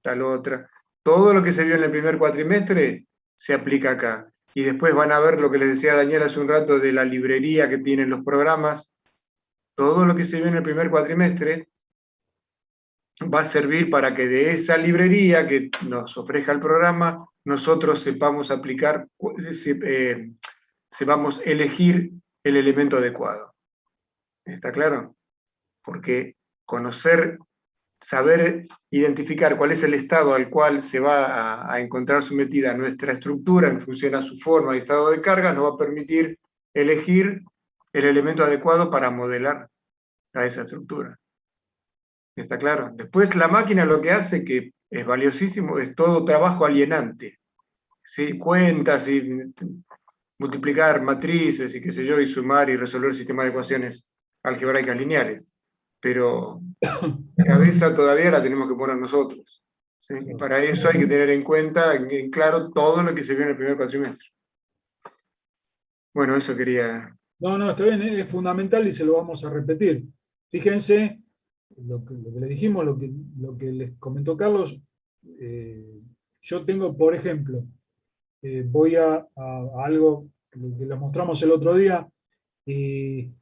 tal otra. Todo lo que se vio en el primer cuatrimestre se aplica acá. Y después van a ver lo que les decía Daniel hace un rato de la librería que tienen los programas. Todo lo que se vio en el primer cuatrimestre va a servir para que de esa librería que nos ofrezca el programa, nosotros sepamos aplicar, sepamos elegir el elemento adecuado. ¿Está claro? Porque conocer, saber identificar cuál es el estado al cual se va a encontrar sometida nuestra estructura en función a su forma y estado de carga, nos va a permitir elegir el elemento adecuado para modelar a esa estructura. ¿Está claro? Después la máquina lo que hace, que es valiosísimo, es todo trabajo alienante. ¿Sí? Cuentas y multiplicar matrices y qué sé yo, y sumar y resolver sistemas de ecuaciones algebraicas lineales. Pero la cabeza todavía la tenemos que poner nosotros. ¿Sí? Y para eso hay que tener en cuenta, en claro, todo lo que se vio en el primer cuatrimestre. Bueno, eso quería... No, está bien, es fundamental y se lo vamos a repetir. Fíjense, lo que le dijimos, lo que les comentó Carlos, yo tengo, por ejemplo, voy a algo que les mostramos el otro día, el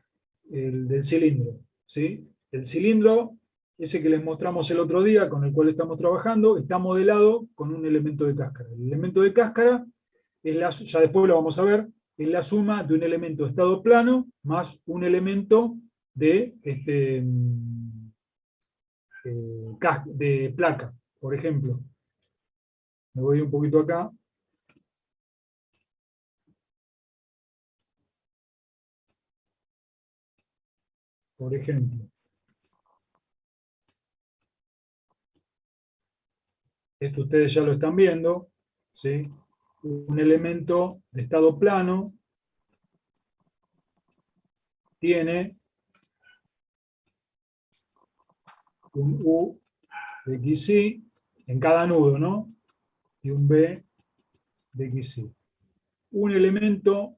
del cilindro. ¿Sí? El cilindro, ese que les mostramos el otro día, con el cual estamos trabajando, está modelado con un elemento de cáscara. El elemento de cáscara, ya después lo vamos a ver, es la suma de un elemento de estado plano más un elemento de, de placa, por ejemplo. Me voy un poquito acá. Por ejemplo, esto ustedes ya lo están viendo, ¿sí? Un elemento de estado plano tiene un U de XY en cada nudo, ¿no? Y un B de XY. Un elemento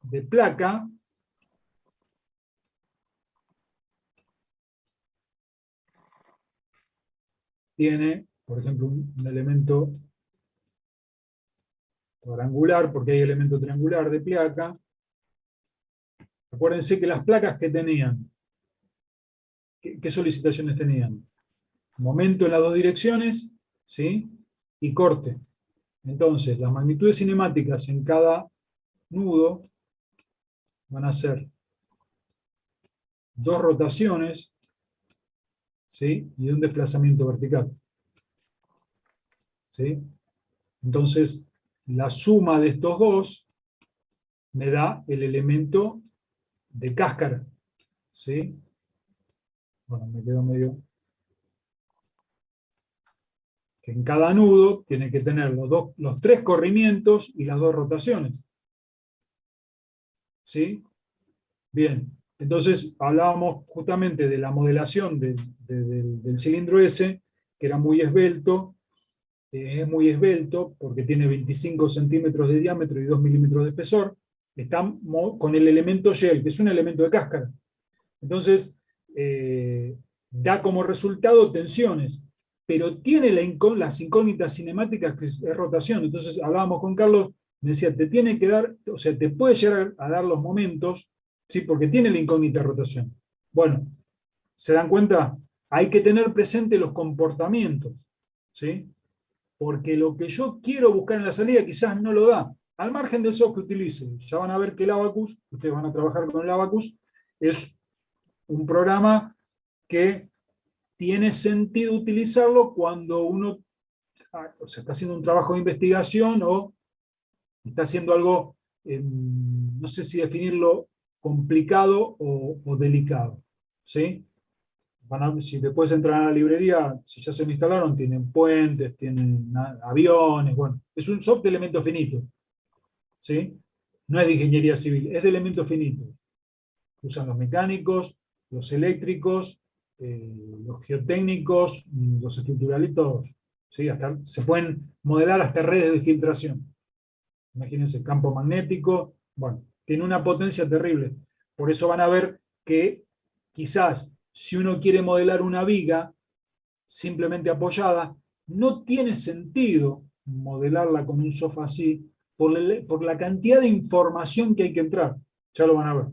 de placa tiene, por ejemplo, un elemento cuadrangular, porque hay elemento triangular de placa. Acuérdense que las placas que tenían, ¿qué solicitaciones tenían? Momento en las dos direcciones, ¿sí? Y corte. Entonces, las magnitudes cinemáticas en cada nudo van a ser 2 rotaciones, ¿sí? Y un desplazamiento vertical. ¿Sí? Entonces, la suma de estos dos me da el elemento de cáscara. ¿Sí? Bueno, me quedo medio... Que en cada nudo tiene que tener los 3 corrimientos y las 2 rotaciones. ¿Sí? Bien. Entonces, hablábamos justamente de la modelación del cilindro S, que era muy esbelto. Es muy esbelto porque tiene 25 centímetros de diámetro y 2 milímetros de espesor. Está con el elemento shell, que es un elemento de cáscara. Entonces, da como resultado tensiones, pero tiene las incógnitas cinemáticas, que es rotación. Entonces, hablábamos con Carlos, me decía, te tiene que dar, o sea, te puede llegar a dar los momentos, ¿sí? Porque tiene la incógnita rotación. Bueno, ¿se dan cuenta? Hay que tener presente los comportamientos, ¿sí? Porque lo que yo quiero buscar en la salida quizás no lo da, al margen del software que utilice. Ya van a ver que el Abacus, ustedes van a trabajar con el Abacus, es un programa que tiene sentido utilizarlo cuando uno está haciendo un trabajo de investigación o está haciendo algo no sé si definirlo complicado o delicado, ¿sí? Si después entran a la librería, si ya se lo instalaron, tienen puentes, tienen aviones, bueno, es un soft de elemento finito, ¿sí? No es de ingeniería civil, es de elemento finito. Usan los mecánicos, los eléctricos, los geotécnicos, los estructuralitos, ¿sí? Hasta, se pueden modelar hasta redes de filtración. Imagínense, campo magnético, bueno, tiene una potencia terrible. Por eso van a ver que quizás si uno quiere modelar una viga simplemente apoyada, no tiene sentido modelarla con un software así por la cantidad de información que hay que entrar. Ya lo van a ver.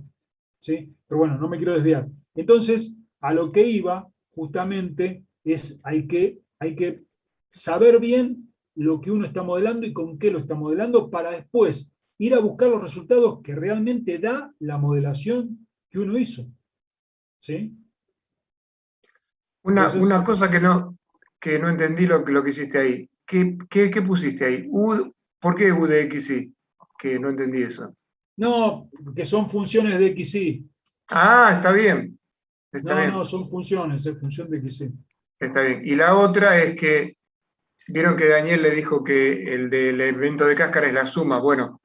¿Sí? Pero bueno, no me quiero desviar. Entonces, a lo que iba justamente es hay que saber bien lo que uno está modelando y con qué lo está modelando para después ir a buscar los resultados que realmente da la modelación que uno hizo. ¿Sí? Entonces, Una cosa que no entendí lo que hiciste ahí. ¿Qué pusiste ahí? ¿Por qué UDXI? Que no entendí eso. no, que son funciones de XY. Ah, está bien, está No, no, bien, son funciones, es función de XY. está bien. Y la otra es que, vieron que Daniel le dijo que el del elemento de cáscara es la suma. Bueno,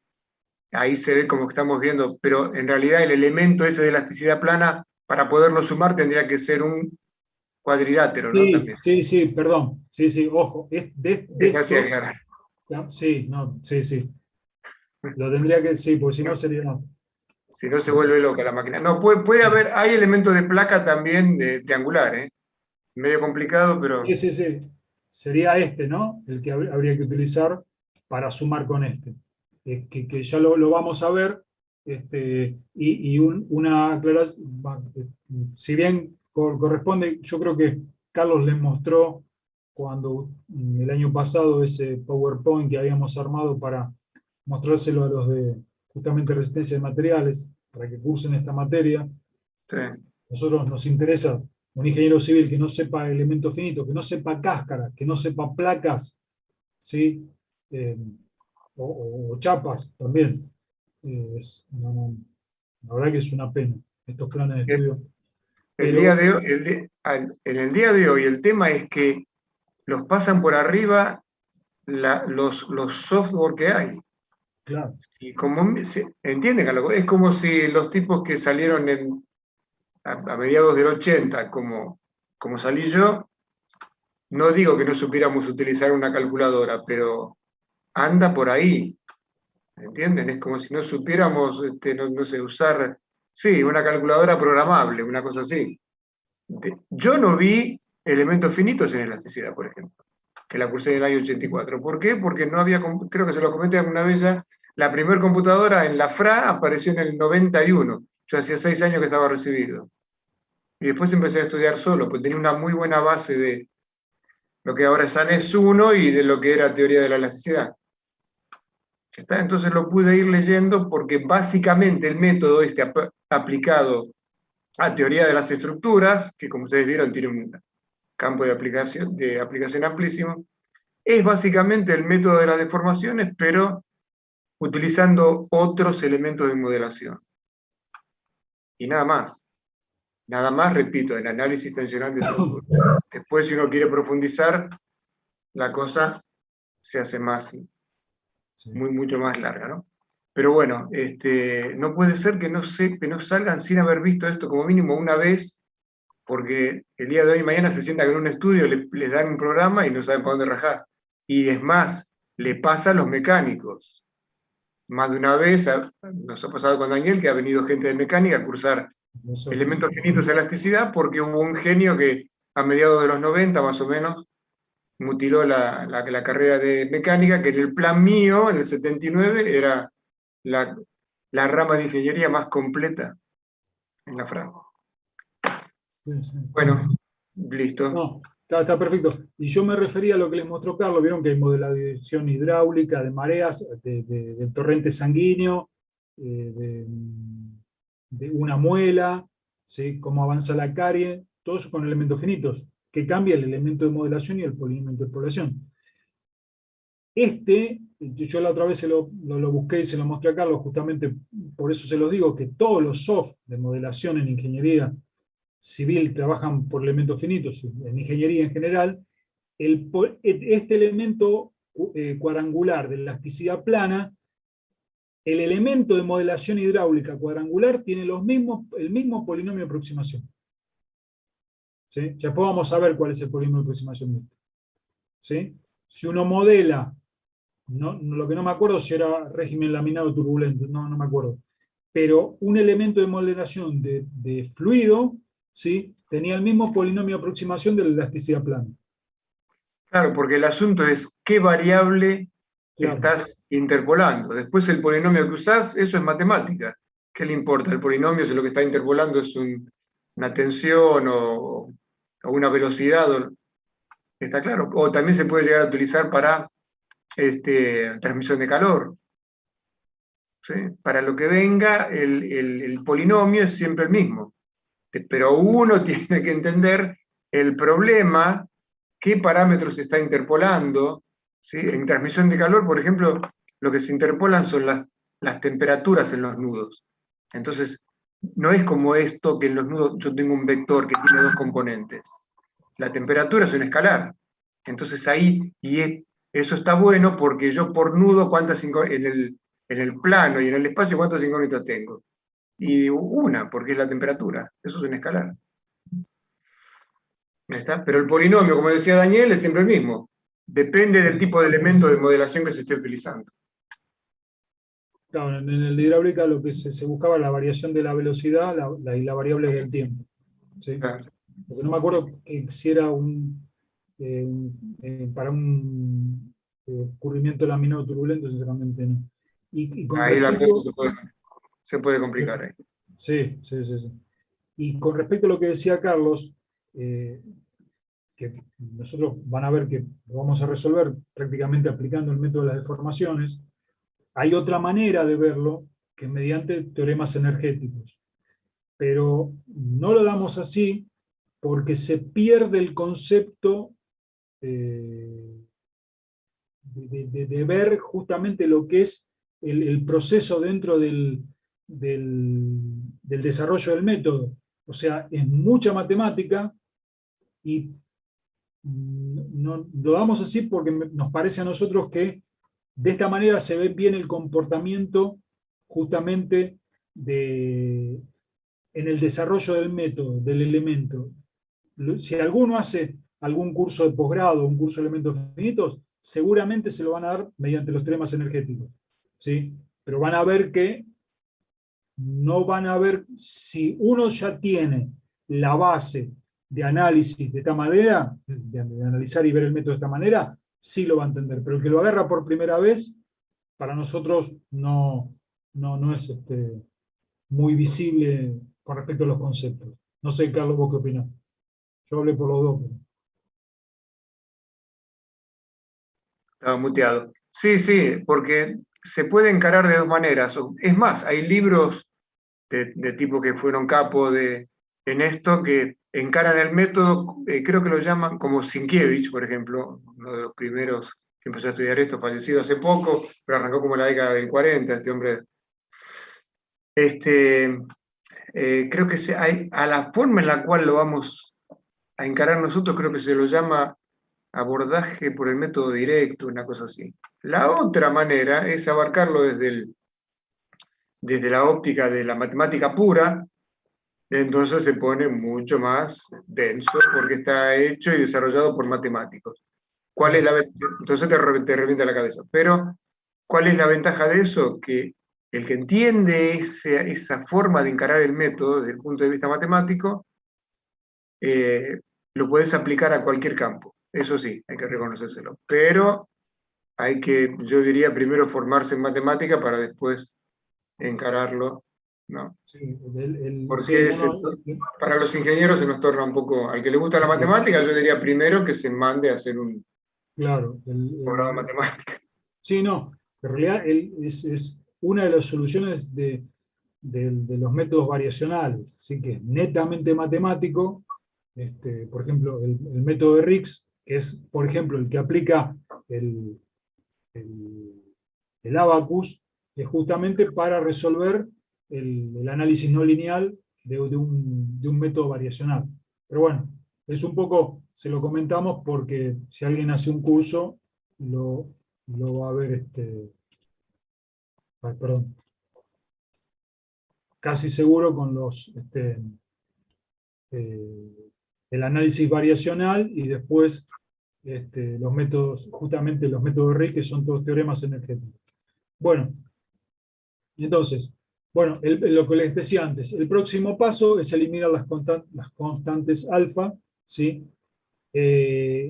ahí se ve como estamos viendo, pero en realidad el elemento ese de elasticidad plana, para poderlo sumar, tendría que ser un cuadrilátero, ¿no? Sí, También. sí, sí, perdón. Sí, sí, ojo. De Es así estos, aclarar. ¿no? Sí, no, sí, sí. Lo tendría que, sí, porque si no sería, no. Si no se vuelve loca la máquina. No, puede haber, hay elementos de placa también de triangular, ¿eh? Medio complicado, Sí, pero sí, sí. Sería este, ¿no? El que habría que utilizar para sumar con este. Que ya lo vamos a ver. Una aclaración, si bien corresponde, yo creo que Carlos les mostró cuando el año pasado ese PowerPoint que habíamos armado para mostrárselo a los de justamente resistencia de materiales, para que cursen esta materia. sí. Nosotros nos interesa un ingeniero civil que no sepa elementos finitos, que no sepa cáscara, que no sepa placas, ¿sí? Eh, o chapas también. La verdad que es una pena estos planes de estudio. El día Pero de hoy, en el día de hoy el tema es que los pasan por arriba los software que hay. claro, Y como entienden algo, es como si los tipos que salieron a mediados del 80, como salí yo, no digo que no supiéramos utilizar una calculadora, pero anda por ahí, ¿entienden? Es como si no supiéramos, no sé, usar, sí, una calculadora programable, una cosa así. Yo no vi elementos finitos en elasticidad, por ejemplo, que la cursé en el año 84. ¿Por qué? Porque no había, creo que se lo comenté alguna vez ya, la primera computadora en la FRA apareció en el 91. Yo hacía 6 años que estaba recibido. Y después empecé a estudiar solo, pues tenía una muy buena base de lo que ahora es ANES 1 y de lo que era teoría de la elasticidad. ¿Está? Entonces lo pude ir leyendo porque básicamente el método aplicado a teoría de las estructuras, que como ustedes vieron tiene un campo de aplicación amplísimo, es básicamente el método de las deformaciones, pero utilizando otros elementos de modelación. Y nada más. Nada más, repito, el análisis tensional de estructura. Después, si uno quiere profundizar, la cosa se hace sí. mucho más larga, ¿no? Pero bueno, no puede ser que no salgan sin haber visto esto como mínimo una vez, porque el día de hoy y mañana se sientan en un estudio, les dan un programa y no saben para dónde rajar. Y es más, le pasa a los mecánicos. Más de una vez nos ha pasado con Daniel, que ha venido gente de mecánica a cursar Nosotros. elementos finitos de elasticidad, porque hubo un genio que a mediados de los 90 más o menos mutiló la carrera de mecánica, que en el plan mío, en el 79, era la, la rama de ingeniería más completa en la FRA. Sí, sí. Bueno, listo. No, está perfecto. Y yo me refería a lo que les mostró Carlos, vieron que hay modelación hidráulica de mareas, del torrente sanguíneo, de una muela, ¿sí? Cómo avanza la carie, todo eso con elementos finitos, que cambia el elemento de modelación y el polímetro de población. Yo la otra vez lo busqué y se lo mostré a Carlos, justamente por eso se los digo, que todos los soft de modelación en ingeniería civil trabajan por elementos finitos, en ingeniería en general. Este elemento cuadrangular de elasticidad plana, el elemento de modelación hidráulica cuadrangular tiene el mismo polinomio de aproximación. ¿Sí? Ya después vamos a ver cuál es el polinomio de aproximación. ¿Sí? Si uno modela, lo que no me acuerdo si era régimen laminado turbulento, no me acuerdo, pero un elemento de modelación de fluido, ¿sí? Tenía el mismo polinomio de aproximación de la elasticidad plana. Claro, porque el asunto es qué variable Claro. estás interpolando. Después el polinomio que usás, eso es matemática. ¿Qué le importa el polinomio si lo que está interpolando es una tensión o una velocidad? ¿Está claro? O también se puede llegar a utilizar para transmisión de calor. ¿Sí? Para lo que venga, el polinomio es siempre el mismo. Pero uno tiene que entender el problema, qué parámetros se está interpolando. ¿Sí? En transmisión de calor, por ejemplo, lo que se interpolan son las temperaturas en los nudos. Entonces, no es como esto que en los nudos yo tengo un vector que tiene dos componentes. La temperatura es un escalar. Entonces ahí, eso está bueno porque yo por nudo, en el plano y en el espacio, ¿cuántas incógnitas tengo? Y una, porque es la temperatura. Eso es un escalar. ¿Está? Pero el polinomio, como decía Daniel, es siempre el mismo. Depende del tipo de elemento de modelación que se esté utilizando. Claro, en el de hidráulica lo que se buscaba la variación de la velocidad y la variable del tiempo. ¿Sí? Claro. Porque no me acuerdo si era para un ocurrimiento laminado turbulento, sinceramente no. Y con Ahí la respecto, cosa se puede complicar. Ahí. sí. Y con respecto a lo que decía Carlos, que nosotros van a ver que lo vamos a resolver prácticamente aplicando el método de las deformaciones, hay otra manera de verlo que es mediante teoremas energéticos. Pero no lo damos así porque se pierde el concepto de ver justamente lo que es el proceso dentro del desarrollo del método. O sea, es mucha matemática y no, lo damos así porque nos parece a nosotros que de esta manera se ve bien el comportamiento justamente en el desarrollo del método, del elemento. Si alguno hace algún curso de posgrado, un curso de elementos finitos, seguramente se lo van a dar mediante los teoremas energéticos. ¿Sí? Pero van a ver que no van a ver, si uno ya tiene la base de análisis de esta manera, de analizar y ver el método de esta manera, sí lo va a entender. Pero el que lo agarra por primera vez, para nosotros no es muy visible con respecto a los conceptos. No sé, Carlos, vos qué opinás. Yo hablé por los dos. Pero... Estaba muteado. Sí, porque se puede encarar de dos maneras. Es más, hay libros de tipos que fueron capos en esto que encaran el método, creo que lo llaman como Sienkiewicz, por ejemplo, uno de los primeros que empezó a estudiar esto, fallecido hace poco, pero arrancó como en la década del 40, este hombre. Creo que a la forma en la cual lo vamos a encarar nosotros, creo que se lo llama abordaje por el método directo, una cosa así. La otra manera es abarcarlo desde la óptica de la matemática pura, entonces se pone mucho más denso porque está hecho y desarrollado por matemáticos. Entonces te revienta la cabeza. Pero, ¿cuál es la ventaja de eso? Que el que entiende esa forma de encarar el método desde el punto de vista matemático, lo puedes aplicar a cualquier campo. Eso sí, hay que reconocérselo. Pero hay que, yo diría, primero formarse en matemática para después encararlo, ¿no? Sí, Porque para los ingenieros se nos torna un poco, al que le gusta la matemática, yo diría primero que se mande a hacer un claro, programa de matemática. sí, no, en realidad es una de las soluciones de los métodos variacionales, así que es netamente matemático. Por ejemplo, el método de Riggs, que es, por ejemplo, el que aplica el, el abacus, es justamente para resolver el análisis no lineal de un método variacional. Pero bueno, es un poco, se lo comentamos porque si alguien hace un curso, lo va a ver, perdón, casi seguro con eh, el análisis variacional y después los métodos, justamente los métodos de Rick, que son todos teoremas energéticos. Bueno, entonces, bueno, lo que les decía antes, el próximo paso es eliminar las constantes alfa, ¿sí?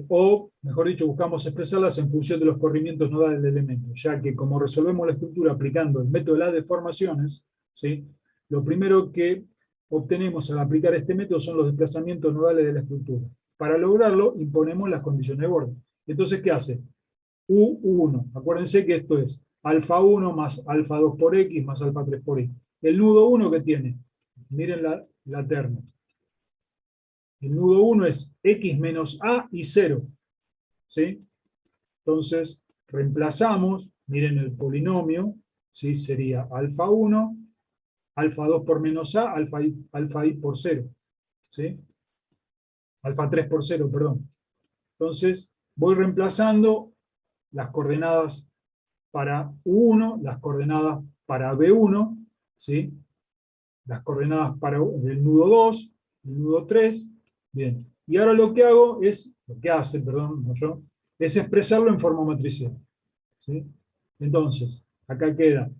O, mejor dicho, buscamos expresarlas en función de los corrimientos nodales del elemento, ya que como resolvemos la estructura aplicando el método de las deformaciones, ¿sí? Lo primero que obtenemos al aplicar este método son los desplazamientos nodales de la estructura. Para lograrlo, imponemos las condiciones de borde. Entonces, ¿qué hace? U1. Acuérdense que esto es alfa 1 más alfa 2 por X más alfa 3 por Y. El nudo 1 que tiene, miren la terna. El nudo 1 es X menos A y 0. ¿Sí? Entonces, reemplazamos, miren el polinomio, ¿sí? Sería alfa 1, alfa 2 por menos A, alfa I por 0. ¿Sí? Alfa 3 por 0, perdón. Entonces, voy reemplazando las coordenadas para U1, las coordenadas para B1, ¿sí? Las coordenadas para el nudo 2, el nudo 3. Bien. Y ahora lo que hago es, lo que hace, perdón, no yo, es expresarlo en forma matricial. ¿Sí? Entonces, acá queda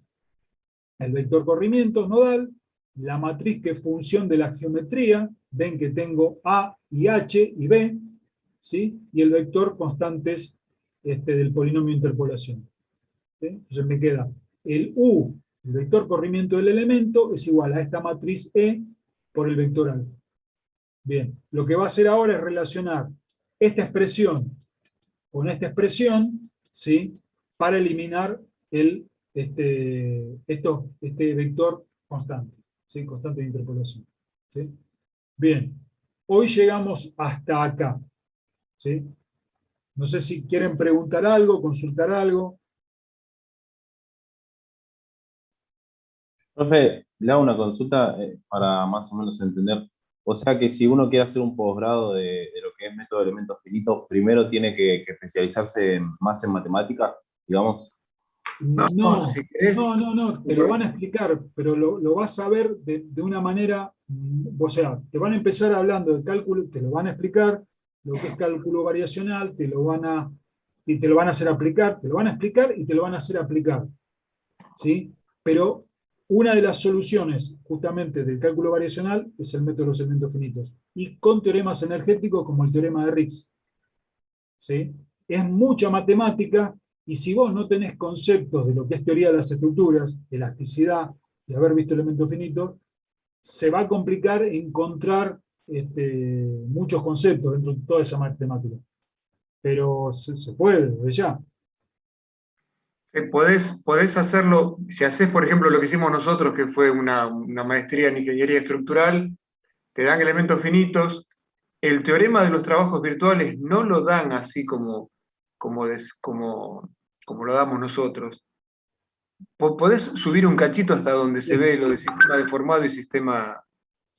el vector corrimiento nodal, la matriz que es función de la geometría, ven que tengo A y H y B, ¿sí? Y el vector constantes del polinomio de interpolación. ¿Sí? Entonces me queda el U, el vector corrimiento del elemento, es igual a esta matriz E por el vector alfa. Bien, lo que va a hacer ahora es relacionar esta expresión con esta expresión, ¿sí? Para eliminar este vector constante, ¿sí? Constante de interpolación. ¿Sí? Bien, hoy llegamos hasta acá. ¿Sí? No sé si quieren preguntar algo, consultar algo. Profe, le hago una consulta para más o menos entender. O sea que si uno quiere hacer un posgrado de lo que es método de elementos finitos, primero tiene que especializarse más en matemáticas, digamos. No, No, si querés, no, te lo van a explicar, pero lo vas a ver de una manera, o sea, te van a empezar hablando de cálculo, te lo van a explicar, lo que es cálculo variacional, y te lo van a hacer aplicar, te lo van a explicar y te lo van a hacer aplicar, ¿sí? Pero una de las soluciones justamente del cálculo variacional es el método de los elementos finitos, y con teoremas energéticos como el teorema de Riggs, ¿sí? Es mucha matemática, y si vos no tenés conceptos de lo que es teoría de las estructuras, elasticidad, y haber visto elementos finitos, se va a complicar encontrar muchos conceptos dentro de toda esa matemática. Pero se puede, desde ya. podés hacerlo, si haces, por ejemplo, lo que hicimos nosotros, que fue una maestría en ingeniería estructural, te dan elementos finitos. El teorema de los trabajos virtuales no lo dan así como lo damos nosotros. Podés subir un cachito hasta donde se ve lo de sistema deformado y sistema.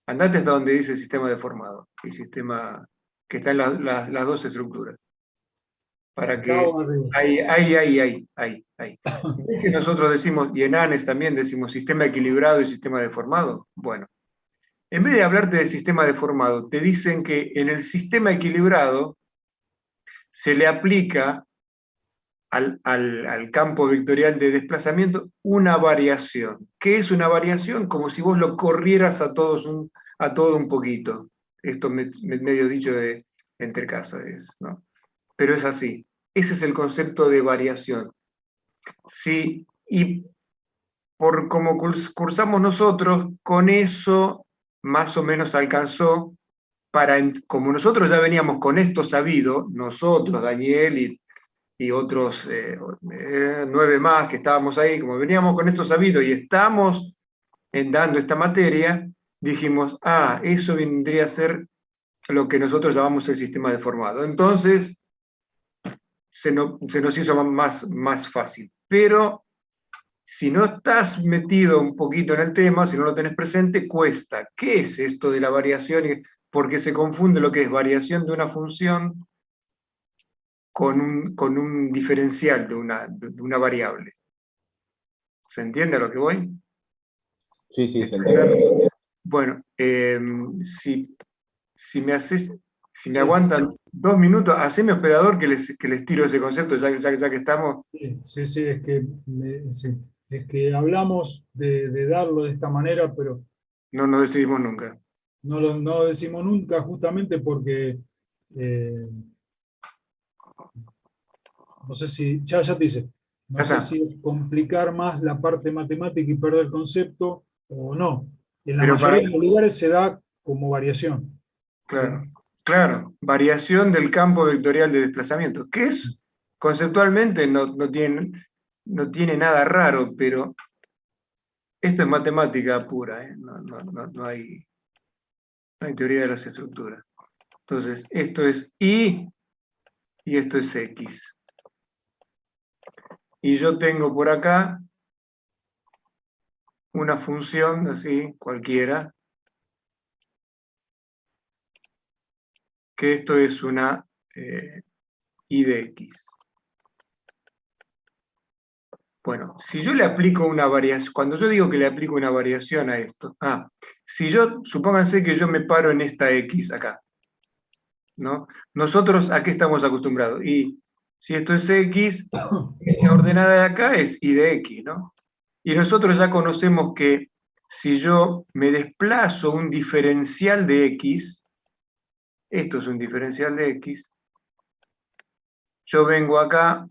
Andate hasta donde dice sistema deformado y sistema que está en las dos estructuras. Para Acá que. o arriba. Ahí. ¿Ves que nosotros decimos, y en ANES también decimos sistema equilibrado y sistema deformado? Bueno, en vez de hablarte de sistema deformado, te dicen que en el sistema equilibrado se le aplica al campo vectorial de desplazamiento una variación. ¿Qué es una variación? Como si vos lo corrieras a todo un poquito. Esto medio dicho de entre casas, ¿no? Pero es así. Ese es el concepto de variación. Sí, y por como cursamos nosotros, con eso más o menos alcanzó como nosotros ya veníamos con esto sabido, nosotros, Daniel y otros 9 más que estábamos ahí, como veníamos con esto sabido y estamos dando esta materia, dijimos, eso vendría a ser lo que nosotros llamamos el sistema deformado. Entonces, se nos hizo más fácil. Pero si no estás metido un poquito en el tema, si no lo tenés presente, cuesta. ¿Qué es esto de la variación? Porque se confunde lo que es variación de una función con un diferencial de una variable. ¿Se entiende a lo que voy? Sí, sí, se entiende. Bueno, si me Sí, aguantan 2 minutos, haceme hospedador que les tiro ese concepto, ya que estamos. sí, sí, sí, es que hablamos de darlo de esta manera, pero No nos decidimos nunca. no lo decimos nunca justamente porque eh, no sé si, ya te dice, Ya no sé está. si es complicar más la parte matemática y perder el concepto o no. En la Pero mayoría de los lugares se da como variación. ¿Sí? claro, variación del campo vectorial de desplazamiento, que es conceptualmente no tiene nada raro, pero esto es matemática pura, ¿eh? No hay teoría de las estructuras. Entonces, esto es Y y esto es X. Y yo tengo por acá una función así, cualquiera, que esto es una Y de X. Bueno, si yo le aplico una variación, cuando yo digo que le aplico una variación a esto, si supónganse que yo me paro en esta X acá, ¿no? Nosotros, ¿a qué estamos acostumbrados? Y si esto es X, esta ordenada de acá es Y de X, ¿no? Y nosotros ya conocemos que si yo me desplazo un diferencial de X, esto es un diferencial de X, yo vengo acá,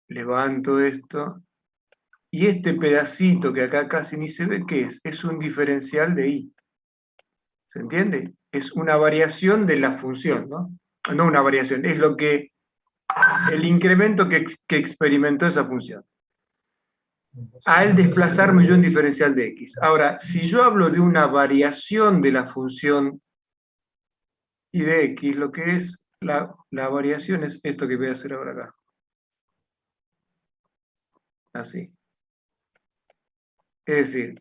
levanto esto, y este pedacito que acá casi ni se ve, ¿qué es? Es un diferencial de Y. ¿Se entiende? Es una variación de la función, ¿no? No una variación, es el incremento que experimentó esa función al desplazarme yo en diferencial de X. Ahora, si yo hablo de una variación de la función Y de X, lo que es la variación es esto que voy a hacer ahora acá. Así. Es decir,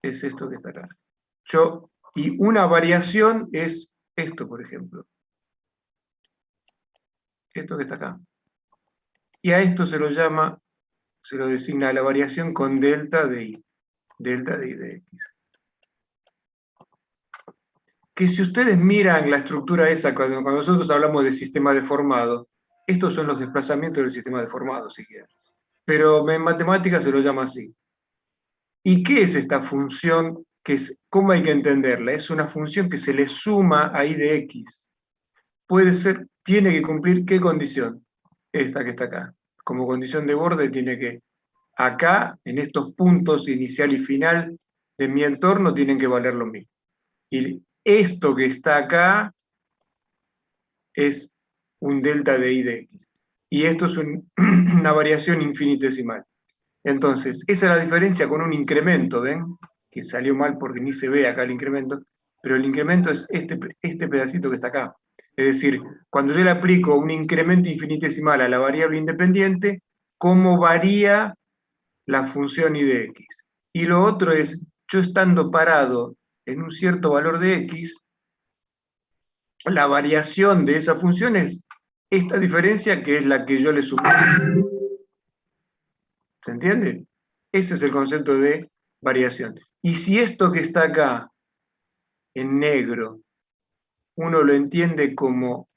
es esto que está acá. Y una variación es esto, por ejemplo. Esto que está acá. Y a esto se lo designa la variación con delta de Y. Delta de Y de X. Que si ustedes miran la estructura esa, cuando nosotros hablamos de sistema deformado, estos son los desplazamientos del sistema deformado, si quieren. Pero en matemáticas se lo llama así. ¿Y qué es esta función? ¿Cómo hay que entenderla? Es una función que se le suma a Y de X. Tiene que cumplir ¿qué condición? Esta que está acá. Como condición de borde tiene que, acá, en estos puntos inicial y final de mi entorno, tienen que valer lo mismo. Y esto que está acá es un delta de I de X. Y esto es una variación infinitesimal. Entonces, esa es la diferencia con un incremento, ¿ven? Que salió mal porque ni se ve acá el incremento, pero el incremento es este pedacito que está acá. Es decir, cuando yo le aplico un incremento infinitesimal a la variable independiente, ¿cómo varía la función I de X? Y lo otro es, yo estando parado en un cierto valor de X, la variación de esa función es esta diferencia que es la que yo le sumo. ¿Se entiende? Ese es el concepto de variación. Y si esto que está acá, en negro, uno lo entiende como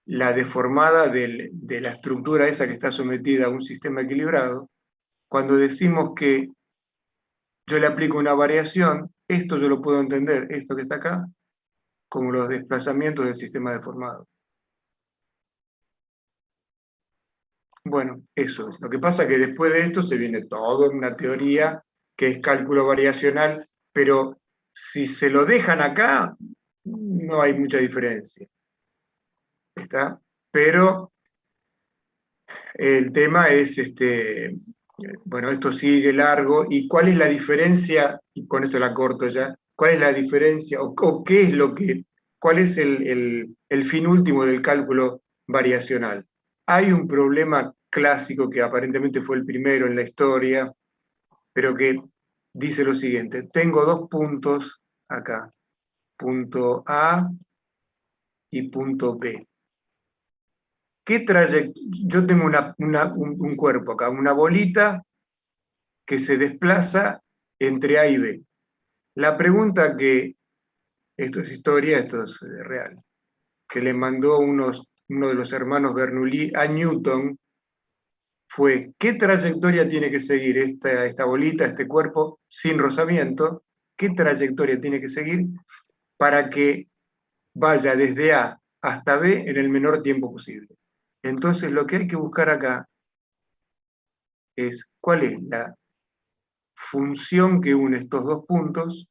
la deformada de la estructura esa que está sometida a un sistema equilibrado, cuando decimos que yo le aplico una variación, esto yo lo puedo entender, esto que está acá, como los desplazamientos del sistema deformado. Bueno, eso es. Lo que pasa es que después de esto se viene toda una teoría que es cálculo variacional, pero si se lo dejan acá, no hay mucha diferencia. ¿Está? Pero el tema es, bueno, esto sigue largo, ¿y cuál es la diferencia? Y con esto la corto ya. ¿Cuál es la diferencia? ¿O qué es cuál es el fin último del cálculo variacional. Hay un problema clásico que aparentemente fue el primero en la historia, pero que dice lo siguiente: tengo dos puntos acá, punto A y punto B. Yo tengo un cuerpo acá, una bolita que se desplaza entre A y B. La pregunta que, esto es historia, esto es real, que le mandó uno de los hermanos Bernoulli a Newton fue: ¿qué trayectoria tiene que seguir esta bolita, este cuerpo sin rozamiento? ¿Qué trayectoria tiene que seguir para que vaya desde A hasta B en el menor tiempo posible? Entonces lo que hay que buscar acá es cuál es la función que une estos dos puntos,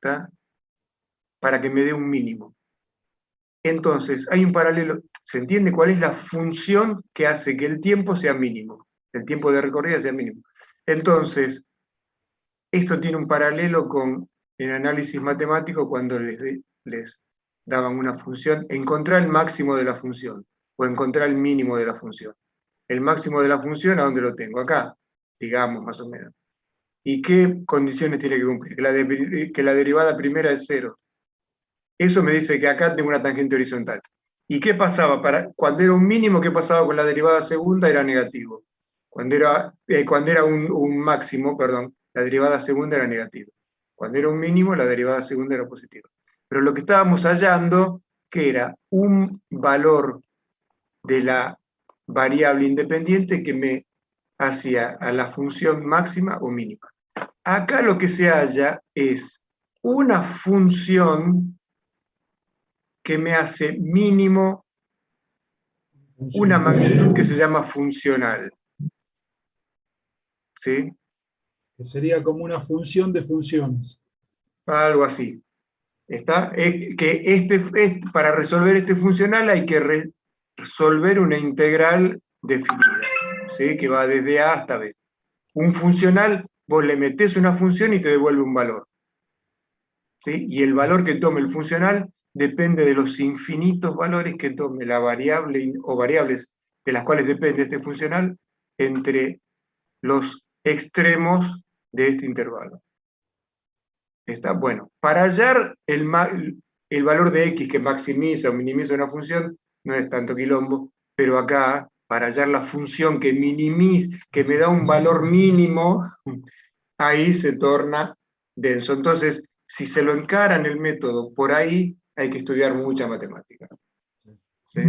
¿tá?, para que me dé un mínimo. Entonces, hay un paralelo, ¿se entiende cuál es la función que hace que el tiempo sea mínimo? El tiempo de recorrida sea mínimo. Entonces, esto tiene un paralelo con el análisis matemático cuando les daban una función, encontrar el máximo de la función, o encontrar el mínimo de la función. El máximo de la función, ¿a dónde lo tengo? Acá, digamos, más o menos. ¿Y qué condiciones tiene que cumplir? Que la derivada primera es 0. Eso me dice que acá tengo una tangente horizontal. ¿Y qué pasaba? Cuando era un mínimo, ¿qué pasaba con la derivada segunda? Era negativo. Cuando era un máximo, perdón, la derivada segunda era negativa. Cuando era un mínimo, la derivada segunda era positiva. Pero lo que estábamos hallando, que era un valor de la variable independiente que me hacía a la función máxima o mínima. Acá lo que se halla es una función que me hace mínimo una magnitud que se llama funcional. ¿Sí? Que sería como una función de funciones. Algo así. ¿Está? Para resolver este funcional hay que resolver una integral definida, ¿sí?, que va desde A hasta B. Un funcional, vos le metés una función y te devuelve un valor, ¿sí? Y el valor que tome el funcional depende de los infinitos valores que tome la variable o variables de las cuales depende este funcional entre los extremos de este intervalo. ¿Está? Bueno, para hallar el valor de x que maximiza o minimiza una función no es tanto quilombo, pero acá, para hallar la función que que me da un valor mínimo, ahí se torna denso. Entonces, si se lo encara en el método por ahí, hay que estudiar mucha matemática. ¿Sí?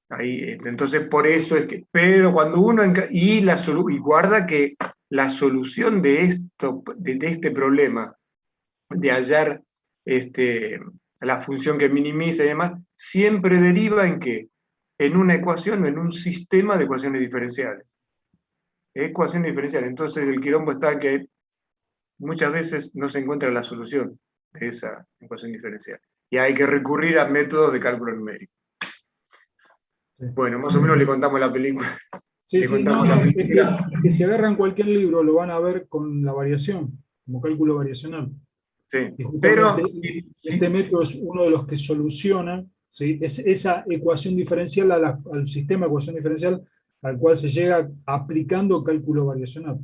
Ahí, entonces, por eso es que... Pero cuando uno... Y guarda que la solución de este problema, de hallar la función que minimiza y demás, siempre deriva en ¿qué? En una ecuación o en un sistema de ecuaciones diferenciales. Ecuaciones diferenciales. Entonces, el quilombo está en que muchas veces no se encuentra la solución de esa ecuación diferencial. Y hay que recurrir a métodos de cálculo numérico. Sí. Bueno, más o menos le contamos la película. Sí, sí, no, es que si agarran cualquier libro lo van a ver con la variación, como cálculo variacional. Sí. Y Pero este método es uno de los que soluciona, ¿sí?, esa ecuación diferencial al sistema de ecuación diferencial al cual se llega aplicando cálculo variacional.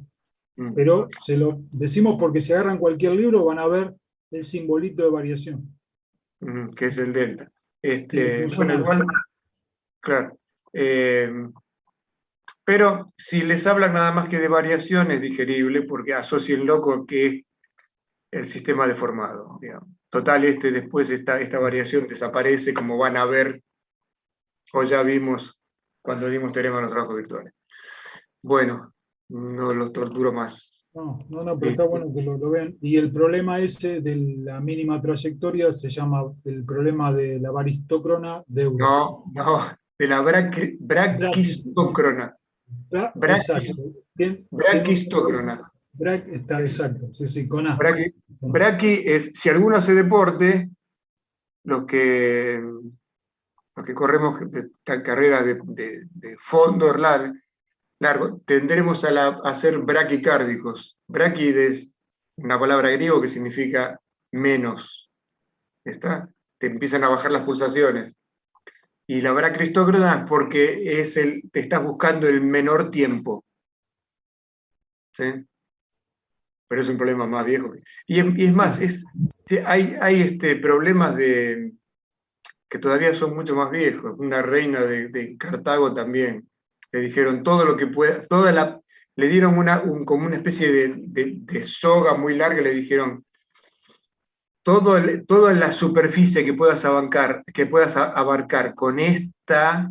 Pero se lo decimos porque si agarran cualquier libro van a ver el simbolito de variación. Que es el delta. Funciona Igual, claro. Pero si les hablan nada más que de variación es digerible porque asocien loco que es el sistema deformado, digamos. Total, después esta variación desaparece, como van a ver, o ya vimos cuando dimos teorema en los trabajos virtuales. Bueno, no los torturo más. No, pero está bueno que lo vean. Y el problema ese de la mínima trayectoria se llama el problema de la varistócrona de Euler. No, de la braquistócrona. Exacto. Braquistócrona. Está exacto, sí, con A. Braqui es, si alguno hace deporte, los que corremos carreras de fondo largo, tendremos a ser braquicárdicos. Braqui es una palabra griego que significa menos. ¿Está? Te empiezan a bajar las pulsaciones. Y la vara cristócrata porque te estás buscando el menor tiempo. ¿Sí? Pero es un problema más viejo. Y es más, hay problemas que todavía son mucho más viejos. Una reina de Cartago también. Le dijeron todo lo que pueda, le dieron como una especie de soga muy larga, le dijeron, toda la superficie que puedas abarcar con esta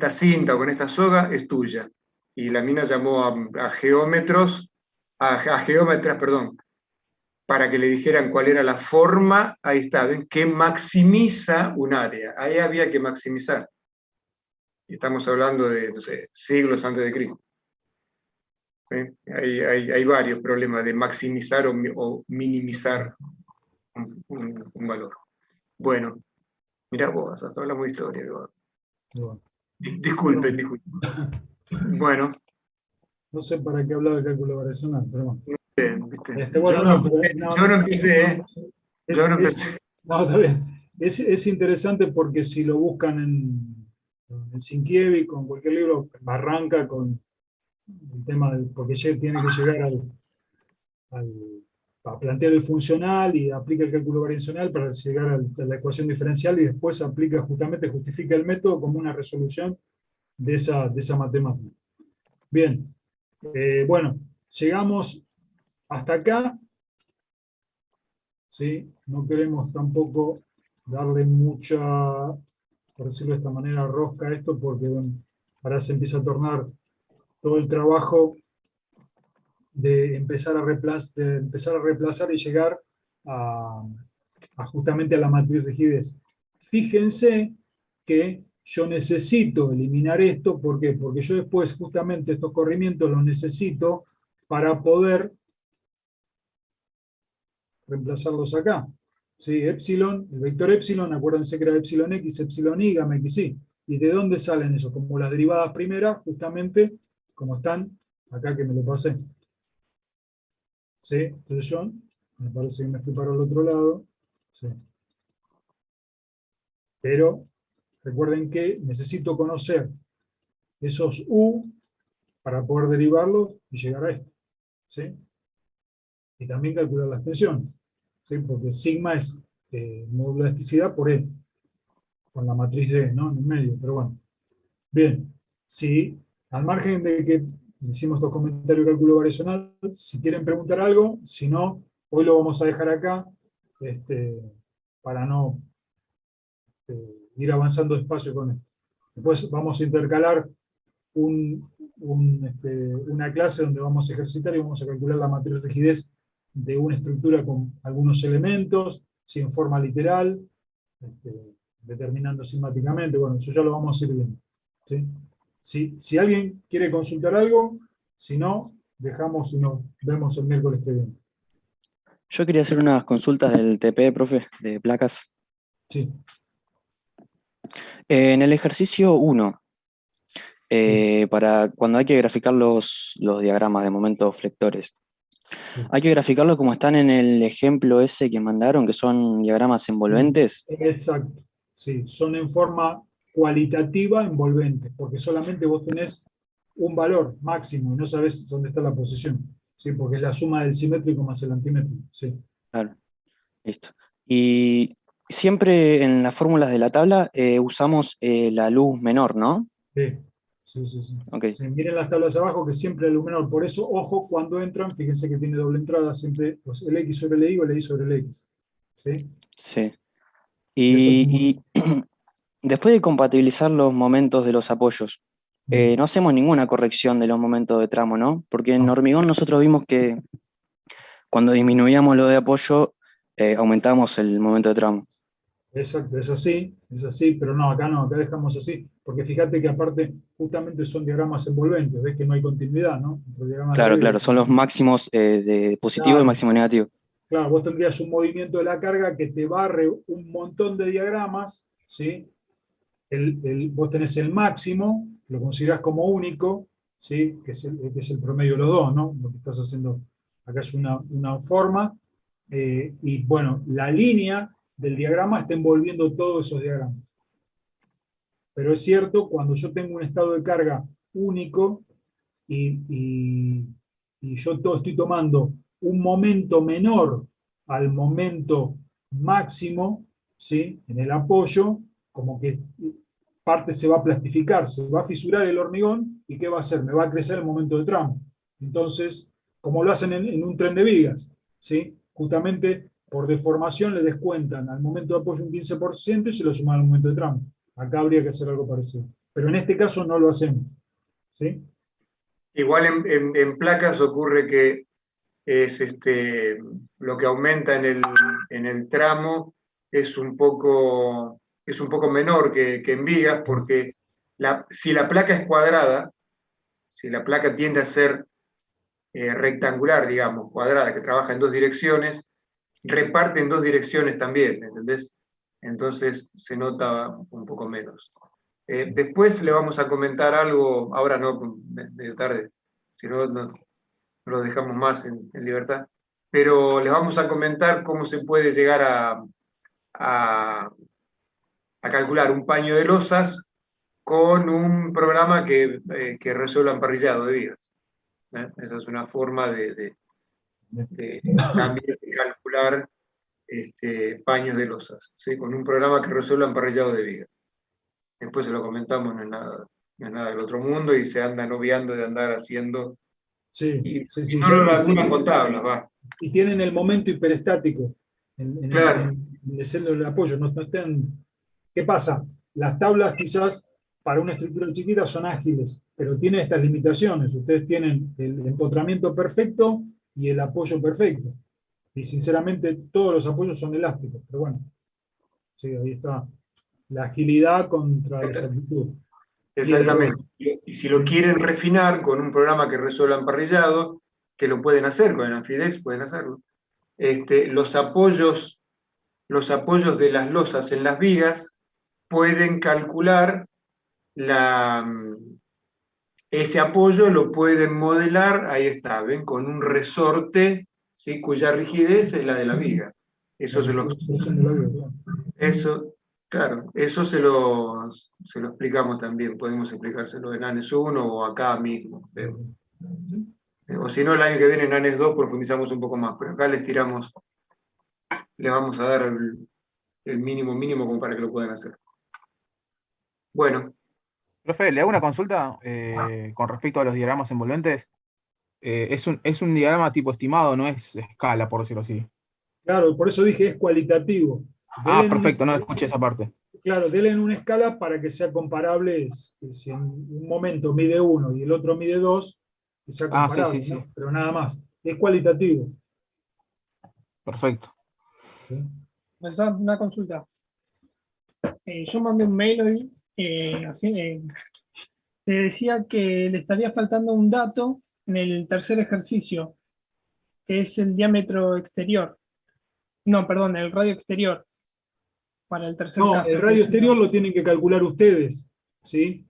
cinta o con esta soga es tuya. Y la mina llamó a geómetras, perdón, para que le dijeran cuál era la forma, ahí está, ¿ven? Que maximiza un área. Ahí había que maximizar. Y estamos hablando de, no sé, siglos antes de Cristo. ¿Sí? Hay varios problemas de maximizar o minimizar un valor. Bueno, mirá vos, hasta hablamos de historia. Bueno, Disculpen. Bueno, no sé para qué hablaba de cálculo variacional, pero bueno. ¿viste? Bueno, Yo no empecé, ¿eh? Yo no empecé. No, está bien. Es interesante porque si lo buscan en Sienkiewicz, con cualquier libro, arranca con el tema porque ya tiene que llegar a plantear el funcional y aplica el cálculo variacional para llegar a la ecuación diferencial y después justifica el método como una resolución de esa matemática. Bien, bueno, llegamos hasta acá. ¿Sí? No queremos tampoco darle mucha, por decirlo de esta manera, rosca a esto, porque bueno, ahora se empieza a tornar todo el trabajo de empezar a reemplazar y llegar justamente a la matriz rigidez. Fíjense que yo necesito eliminar esto, ¿por qué? Porque yo después justamente estos corrimientos los necesito para poder reemplazarlos acá. ¿Sí? Epsilon, el vector epsilon, acuérdense que era epsilon x, epsilon y, gamma xy. ¿Y de dónde salen esos? Como las derivadas primeras, justamente, como están acá que me lo pasé. ¿Sí? Entonces yo, me parece que me fui para el otro lado. ¿Sí? Pero recuerden que necesito conocer esos u para poder derivarlos y llegar a esto. ¿Sí? Y también calcular las tensiones. ¿Sí? Porque sigma es módulo de elasticidad por E, con la matriz D, ¿no? En el medio, pero bueno. Bien, si al margen de que hicimos estos comentarios de cálculo variacional, si quieren preguntar algo, si no, hoy lo vamos a dejar acá, para no ir avanzando despacio con esto. Después vamos a intercalar una clase donde vamos a ejercitar y vamos a calcular la matriz de rigidez de una estructura con algunos elementos, si en forma literal, determinando sistemáticamente. Bueno, eso ya lo vamos a ir viendo. ¿Sí? Si alguien quiere consultar algo, si no, dejamos y nos vemos el miércoles que viene. Yo quería hacer unas consultas del TP, profe, de placas. Sí. En el ejercicio 1, para cuando hay que graficar los diagramas de momentos flectores, Sí. hay que graficarlo como están en el ejemplo ese que mandaron, que son diagramas envolventes. Exacto. Sí, son en forma cualitativa envolvente, porque solamente vos tenés un valor máximo y no sabés dónde está la posición. ¿Sí? Porque es la suma del simétrico más el antimétrico. Sí. Claro, listo. Y siempre en las fórmulas de la tabla usamos la luz menor, ¿no? Sí. Okay. Sí, miren las tablas abajo que siempre el menor, por eso, ojo, cuando entran, fíjense que tiene doble entrada, siempre el X sobre el Y o el Y sobre el X. ¿Sí? Sí. Y después de compatibilizar los momentos de los apoyos, no hacemos ninguna corrección de los momentos de tramo, ¿no? Porque en hormigón nosotros vimos que cuando disminuíamos lo de apoyo, aumentábamos el momento de tramo. Exacto, es así, pero no, acá dejamos así, porque fíjate que aparte justamente son diagramas envolventes, ves que no hay continuidad, ¿no? Claro, son los máximos de positivo y máximo negativo. Claro, vos tendrías un movimiento de la carga que te barre un montón de diagramas, ¿sí? Vos tenés el máximo, lo considerás como único, ¿sí? Que es el promedio de los dos, ¿no? Lo que estás haciendo acá es una forma, y bueno, la línea del diagrama está envolviendo todos esos diagramas. Pero es cierto, cuando yo tengo un estado de carga único y yo estoy tomando un momento menor al momento máximo, ¿sí? En el apoyo, como que parte se va a plastificar, se va a fisurar el hormigón, ¿y qué va a hacer? Me va a crecer el momento de tramo. Entonces, como lo hacen en un tren de vigas, ¿sí? Justamente por deformación le descuentan al momento de apoyo un 15% y se lo suman al momento de tramo. Acá habría que hacer algo parecido. Pero en este caso no lo hacemos, ¿sí? Igual en placas ocurre que es lo que aumenta en el tramo es un poco menor que en vigas, porque si la placa es cuadrada, si la placa tiende a ser rectangular, digamos, cuadrada, que trabaja en dos direcciones, reparte en dos direcciones también, ¿entendés? Entonces se nota un poco menos. Después le vamos a comentar algo, ahora no, medio tarde, si no, no lo dejamos más en libertad, pero les vamos a comentar cómo se puede llegar a calcular un paño de losas con un programa que resuelva emparrillado de vigas. Esa es una forma también de calcular paños de losas, ¿sí? Con un programa que resuelva emparrillado de vigas. Después se lo comentamos, no es nada del otro mundo y se andan obviando de andar haciendo. Sí, Y sí, no lo laburan con tablas, va. y tienen el momento hiperestático en Claro. el descenso del apoyo. No están... ¿Qué pasa? Las tablas quizás para una estructura chiquita son ágiles, pero tienen estas limitaciones. Ustedes tienen el empotramiento perfecto y el apoyo perfecto. Y sinceramente todos los apoyos son elásticos, pero bueno, sí, ahí está la agilidad contra la exactitud. Exactamente. Y si lo quieren refinar con un programa que resuelva emparrillado, que lo pueden hacer con el Amphidex, pueden hacerlo. Los apoyos de las losas en las vigas pueden calcular ese apoyo, lo pueden modelar, ahí está, ¿ven? Con un resorte, ¿sí? Cuya rigidez es la de la viga. Eso, claro, eso se lo explicamos también, podemos explicárselo en ANES 1 o acá mismo. O si no, el año que viene en ANES 2 profundizamos un poco más, pero acá le vamos a dar el mínimo como para que lo puedan hacer. Bueno. Profe, le hago una consulta con respecto a los diagramas envolventes. Es un diagrama tipo estimado, no es escala, por decirlo así. Claro, por eso dije es cualitativo. Perfecto, no escuché esa parte. Claro, denle en una escala para que sea comparable. Si en un momento mide 1 y el otro mide 2, que sea comparable, sí. ¿no? Pero nada más. Es cualitativo. Perfecto. ¿Sí? Una consulta. Yo mandé un mail hoy, te decía que le estaría faltando un dato en el tercer ejercicio, que es el diámetro exterior. No, perdón, el radio exterior. Para el tercer caso. El radio exterior lo tienen que calcular ustedes, ¿sí?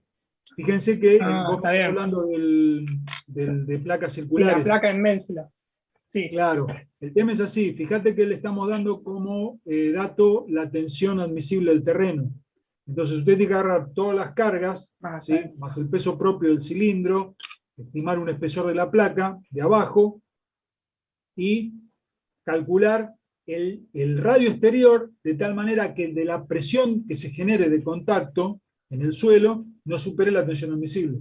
Fíjense que vos estás hablando de placas circulares. Sí, la placa en Mansfield. Sí. Claro, el tema es así. Fíjate que le estamos dando como dato la tensión admisible del terreno. Entonces usted tiene que agarrar todas las cargas, ¿sí? Más el peso propio del cilindro, estimar un espesor de la placa de abajo y calcular el radio exterior de tal manera que de la presión que se genere de contacto en el suelo no supere la tensión admisible.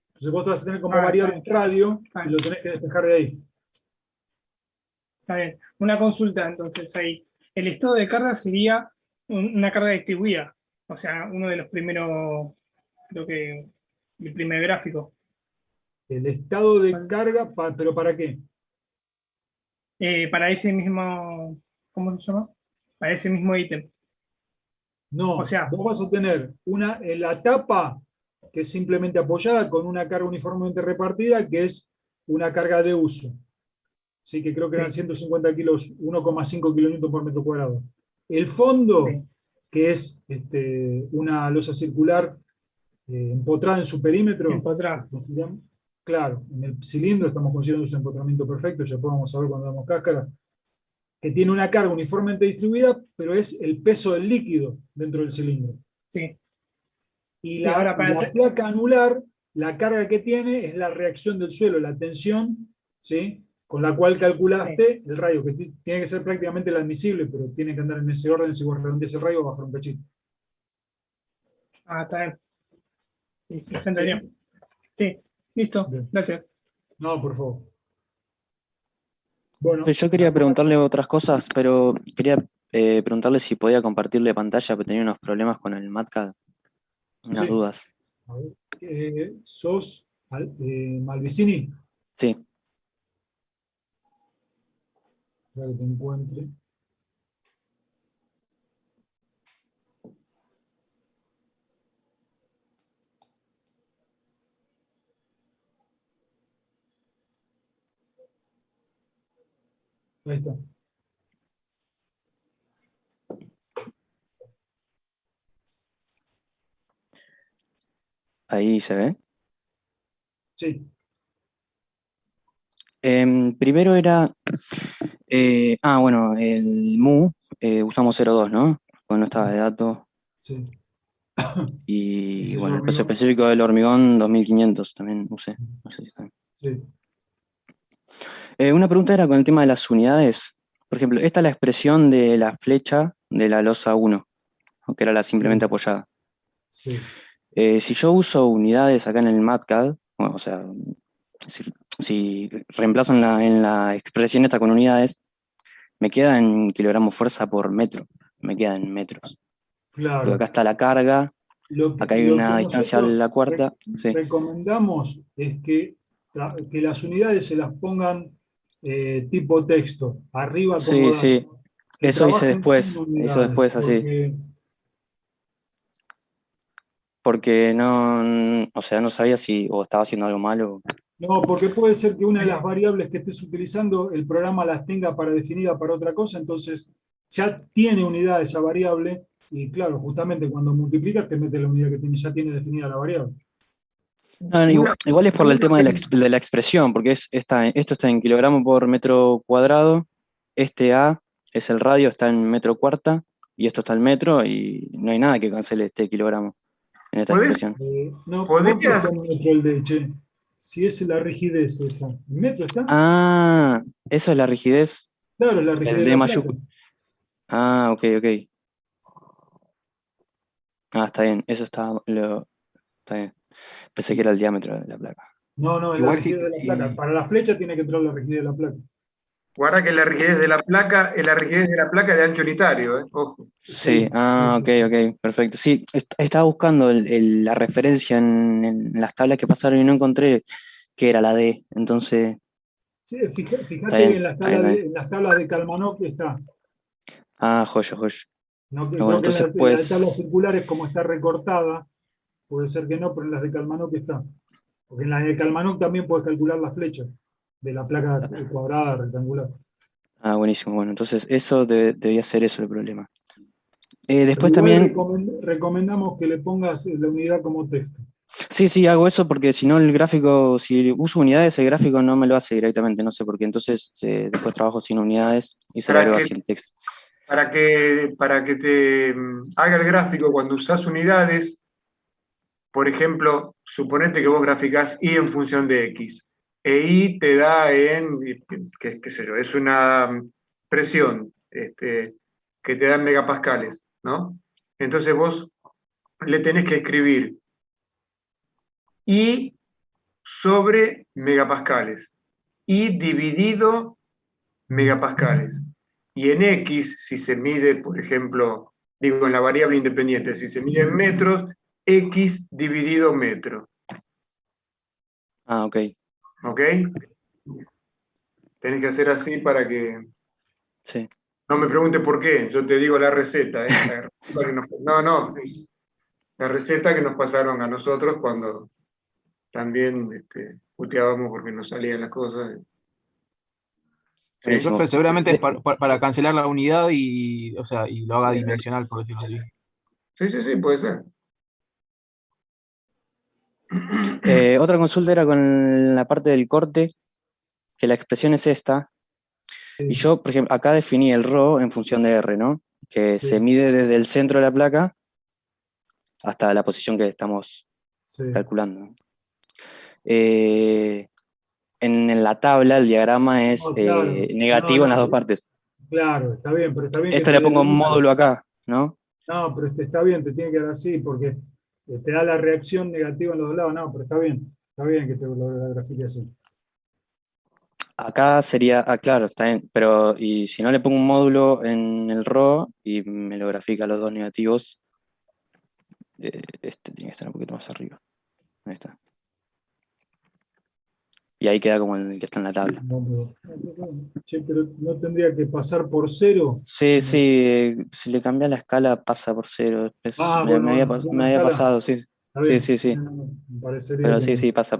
Entonces vos te vas a tener como variar el radio y lo tenés que despejar de ahí. Está bien. Una consulta entonces ahí. El estado de carga sería una carga distribuida. O sea, uno de los primeros, creo que el primer gráfico. El estado de carga, ¿pero para qué? Para ese mismo, ¿cómo se llama? Para ese mismo ítem. No, o sea, vos vas a tener la tapa que es simplemente apoyada con una carga uniformemente repartida, que es una carga de uso. Sí, que creo que eran 150 kilos, 1,5 kilonewton por metro cuadrado. El fondo, que es una losa circular empotrada en su perímetro. Empotrada. Claro, en el cilindro estamos considerando su empotramiento perfecto, ya podemos saber cuando damos cáscara, que tiene una carga uniformemente distribuida, pero es el peso del líquido dentro del cilindro. Sí. Y Sí, ahora para la placa anular, la carga que tiene es la reacción del suelo, la tensión, ¿sí? Con la cual calculaste el radio, que tiene que ser prácticamente el admisible, pero tiene que andar en ese orden si vos redondeas el radio o bajar un cachito. está bien. Sí, sí, se ¿Sí? entendió. Sí, listo, Bien. gracias. No, por favor. Bueno, Yo quería preguntarle otras cosas, pero quería preguntarle si podía compartirle pantalla, porque tenía unos problemas con el MatCAD, unas sí. dudas. A ver, ¿sos Malvicini? Sí, Para que te encuentre. Ahí está. ahí se ve. Sí, Primero era, bueno, el MU, usamos 0.2, ¿no? Pues no estaba de datos. sí. Sí, Y sí, es bueno, el precio hormigón. específico del hormigón 2500 también usé. No sé si está bien. Sí, Una pregunta era con el tema de las unidades. Por ejemplo, esta es la expresión de la flecha de la losa 1, ¿no? Que era la simplemente sí, apoyada. sí. Si yo uso unidades acá en el MatCAD, bueno, o sea, si, si reemplazo en la expresión esta con unidades, me queda en kilogramos fuerza por metro, me queda en metros. Porque acá Claro. está la carga, acá hay Lo que una distancia a nosotros la cuarta. Sí, recomendamos es que las unidades se las pongan tipo texto, arriba como sí, dato. sí. Que Eso hice trabajen sin después, unidades, así. porque Porque no, o sea, no sabía si o estaba haciendo algo malo. no, porque puede ser que una de las variables que estés utilizando, el programa las tenga para definida para otra cosa, entonces ya tiene unidad esa variable, y claro, justamente cuando multiplicas te mete la unidad que tiene, ya tiene definida la variable. No, Una, igual es por el una tema que- de la expresión, porque esto está en kilogramo por metro cuadrado, este A es el radio, está en metro cuarta, y esto está en metro, y no hay nada que cancele este kilogramo en esta ¿podés- expresión. No, ¿por qué está podrías, en metro el de che? Si es la rigidez esa. ¿En metro está? Ah, eso es la rigidez, Claro, es la rigidez el de D la placa. mayúsculo. Ah, ok, ok. Ah, está bien, está bien. Pensé que era el diámetro de la placa. No, no, es la Igual rigidez de la placa. Para la flecha tiene que entrar la rigidez de la placa. guarda que la rigidez de la placa es la rigidez de la placa de ancho unitario, ojo. Sí, Sí, sí, ok, sí. ok, perfecto. Sí, estaba buscando la referencia en las tablas que pasaron y no encontré que era la D, entonces, Sí, está fíjate bien, en está bien, está bien. en las tablas de Kalmanov que está. Ah, joya, joya. No, Ah, bueno, creo que entonces en la de tablas pues, circulares, como está recortada, puede ser que no, pero en las de Kalmanov está. Porque en las de Kalmanov también puedes calcular la flecha de la placa cuadrada rectangular. buenísimo, bueno, entonces eso debía ser eso el problema. Pero Después igual también, recomendamos que le pongas la unidad como texto. sí, sí, hago eso porque si no el gráfico, si uso unidades, el gráfico no me lo hace directamente, no sé por qué, entonces después trabajo sin unidades y se lo Para agrego que, así en texto. para que te haga el gráfico cuando usas unidades, por ejemplo, suponete que vos graficás y en función de x, e y te da en, qué sé yo, es una presión que te da en megapascales, ¿no? Entonces vos le tenés que escribir y sobre megapascales, y dividido megapascales. Y en X, si se mide, por ejemplo, digo en la variable independiente, si se mide en metros, X dividido metro. Ah, ok, ¿Ok? Tenés que hacer así para que... sí. No me pregunte por qué, yo te digo la receta. La receta no, no, es la receta que nos pasaron a nosotros cuando también puteábamos porque nos salían las cosas. ¿Sí? Buenísimo. Profe, seguramente es De- para cancelar la unidad y, o sea, y lo haga Puede ser. dimensional, por decirlo así. Sí, sí, sí, puede ser. Otra consulta era con la parte del corte, que la expresión es esta, y Sí, yo, por ejemplo, acá definí el ρ en función de R, ¿no? Que se sí, mide desde el centro de la placa hasta la posición que estamos Sí. calculando. En la tabla el diagrama es No, claro. negativo en las dos partes. Claro, está bien, pero está bien que Esto te le dé pongo un lugar. módulo acá, ¿no? No, pero está bien, te tiene que dar así, porque te da la reacción negativa en los dos lados. No, pero está bien que te lo grafique así. Acá sería, claro, está bien, pero y si no le pongo un módulo en el RO y me lo grafica los dos negativos, este tiene que estar un poquito más arriba. Ahí está. Y ahí queda como el que está en la tabla. Che, pero no tendría que pasar por cero. Sí, sí, si le cambia la escala pasa por cero. Bueno, Me una había escala. pasado, sí. Está Sí, bien. sí, sí. Me parecería Pero que sí, no. sí, pasa.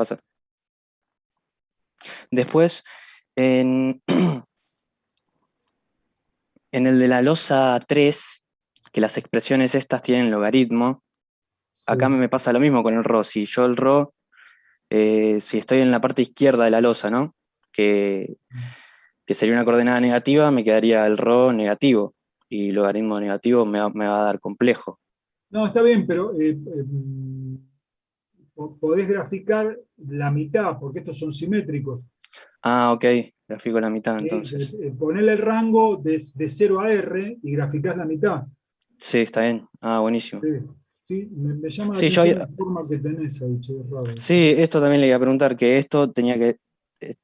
Después, en, en el de la losa 3, que las expresiones estas tienen logaritmo, acá Sí. me pasa lo mismo con el RO. Si yo el RO, si estoy en la parte izquierda de la losa, ¿no? Que sería una coordenada negativa, me quedaría el RO negativo. Y logaritmo negativo me va a dar complejo. No, está bien, pero podés graficar la mitad, porque estos son simétricos. Ah, ok, grafico la mitad ¿Sí? entonces. Ponele el rango de 0 a R y graficás la mitad. Sí, está bien. Ah, buenísimo. Sí, sí, me llama la Sí, atención la forma que tenés ahí, che, es raro. sí, esto también le iba a preguntar, que esto tenía que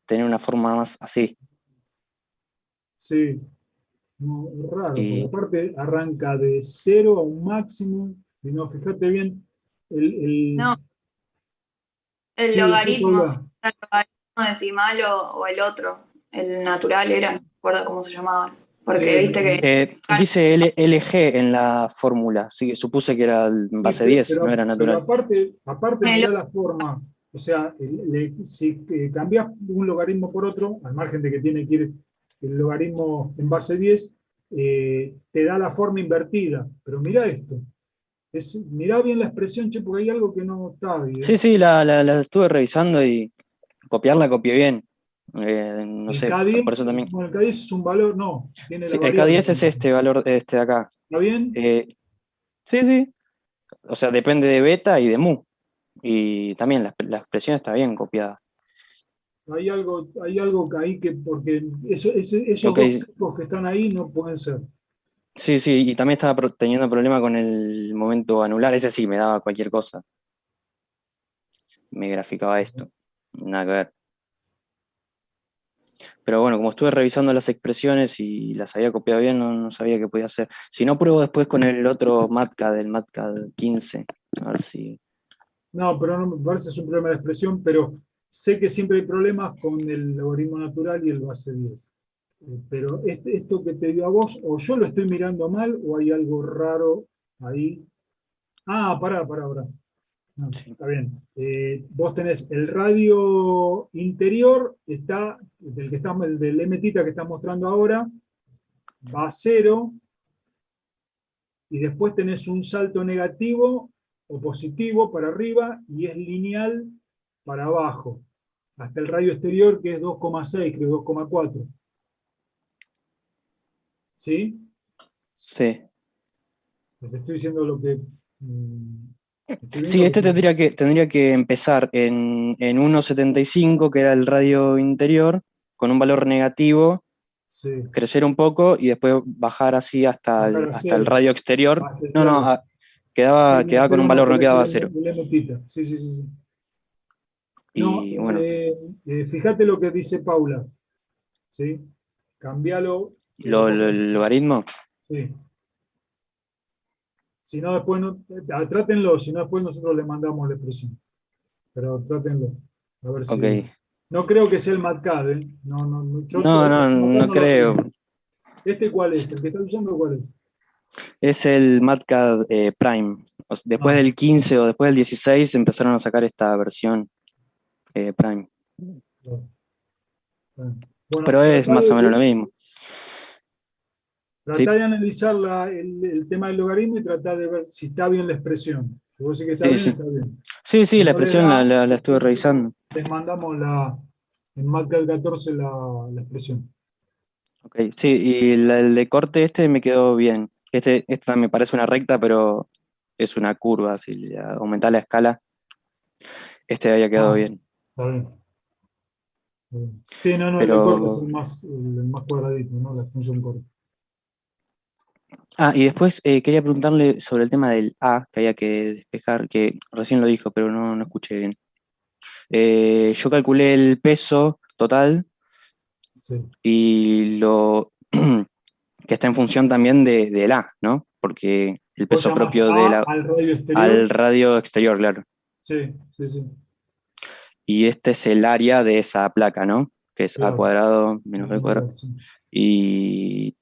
tener una forma más así. Sí, no, es raro, porque Y aparte arranca de 0 a un máximo, y no, fíjate bien, No, el sí, decís, logaritmo, si Paula. era el logaritmo decimal o el otro, el natural era, no me acuerdo cómo se llamaba. Sí, Porque viste que dice LG en la fórmula, sí, supuse que era el sí, base 10, no era pero natural. aparte mirá la forma, o sea, si cambias un logaritmo por otro, al margen de que tiene que ir el logaritmo en base 10, te da la forma invertida, pero mirá esto, mirá bien la expresión, che, porque hay algo que no está Sí, bien. sí, la estuve revisando y copiarla copié bien. No El sé, por eso K10, también. bueno, el K10 es un valor, no, tiene la Sí, el variable. K10 es este valor este de acá. ¿Está bien? Sí, sí. O sea, depende de beta y de mu. Y también la expresión está bien copiada. Hay algo que ahí que, porque esos Ok, dos tipos que están ahí no pueden ser. sí, sí, y también estaba teniendo problema con el momento anular. Ese sí, me daba cualquier cosa. Me graficaba esto. Nada que ver. Pero bueno, como estuve revisando las expresiones y las había copiado bien, no sabía qué podía hacer. Si no, pruebo después con el otro MATCAD, el MATCAD 15. A ver si. No, pero no me parece es un problema de expresión, pero sé que siempre hay problemas con el logaritmo natural y el base 10. Pero esto que te dio a vos, o yo lo estoy mirando mal, o hay algo raro ahí. Ah, pará. No, Sí. está bien. Vos tenés el radio interior, está, el del M tita que está mostrando ahora, va a 0, y después tenés un salto negativo o positivo para arriba y es lineal para abajo, hasta el radio exterior que es 2,6, creo 2,4. ¿Sí? Sí. Te estoy diciendo lo que... estoy Sí, viendo este que... tendría que empezar en 1,75, que era el radio interior, con un valor negativo, Sí, crecer un poco y después bajar así hasta bajar a hasta el 0. radio exterior. No, no, Claro. Sí, no, quedaba con 0 un no, valor, no porque es quedaba cero. el M tita. Sí, sí, sí. No, Y bueno, fíjate lo que dice Paula. ¿Sí? Cambialo. el logaritmo. Sí. Si no, después no, trátenlo, si no, después nosotros le mandamos la expresión. Pero trátenlo. A ver Ok. si. No creo que sea el MATCAD, ¿eh? No, no, el MATCAD no no lo creo. tengo. ¿Este cuál es? ¿El que está usando cuál es? Es el MATCAD Prime. Después Ah, del 15 o después del 16 empezaron a sacar esta versión Prime. bueno, Pero es más o menos lo mismo. Sí, tratá de analizar el tema del logaritmo y tratá de ver si está bien la expresión. Si vos decís que está sí, bien, sí. está bien. Sí, Si sí, la no le expresión da, la estuve revisando. les mandamos en MATCAD 14 la expresión. Ok, sí, y el de corte este me quedó bien. Esta me parece una recta, pero es una curva, si le aumentás la escala, este había quedado bien. Está bien. Está bien. Sí, no, el de Pero, corte es el más cuadradito, ¿no? La función corte. y después quería preguntarle sobre el tema del A, que había que despejar, que recién lo dijo, pero no escuché bien. Yo calculé el peso total Sí. y lo que está en función también del A, ¿no? Porque el ¿Vos peso llamás propio A al radio al exterior? radio exterior, claro. Sí, sí, sí. Y este es el área de esa placa, ¿no? Que es A Claro. cuadrado menos B cuadrado. Sí. Y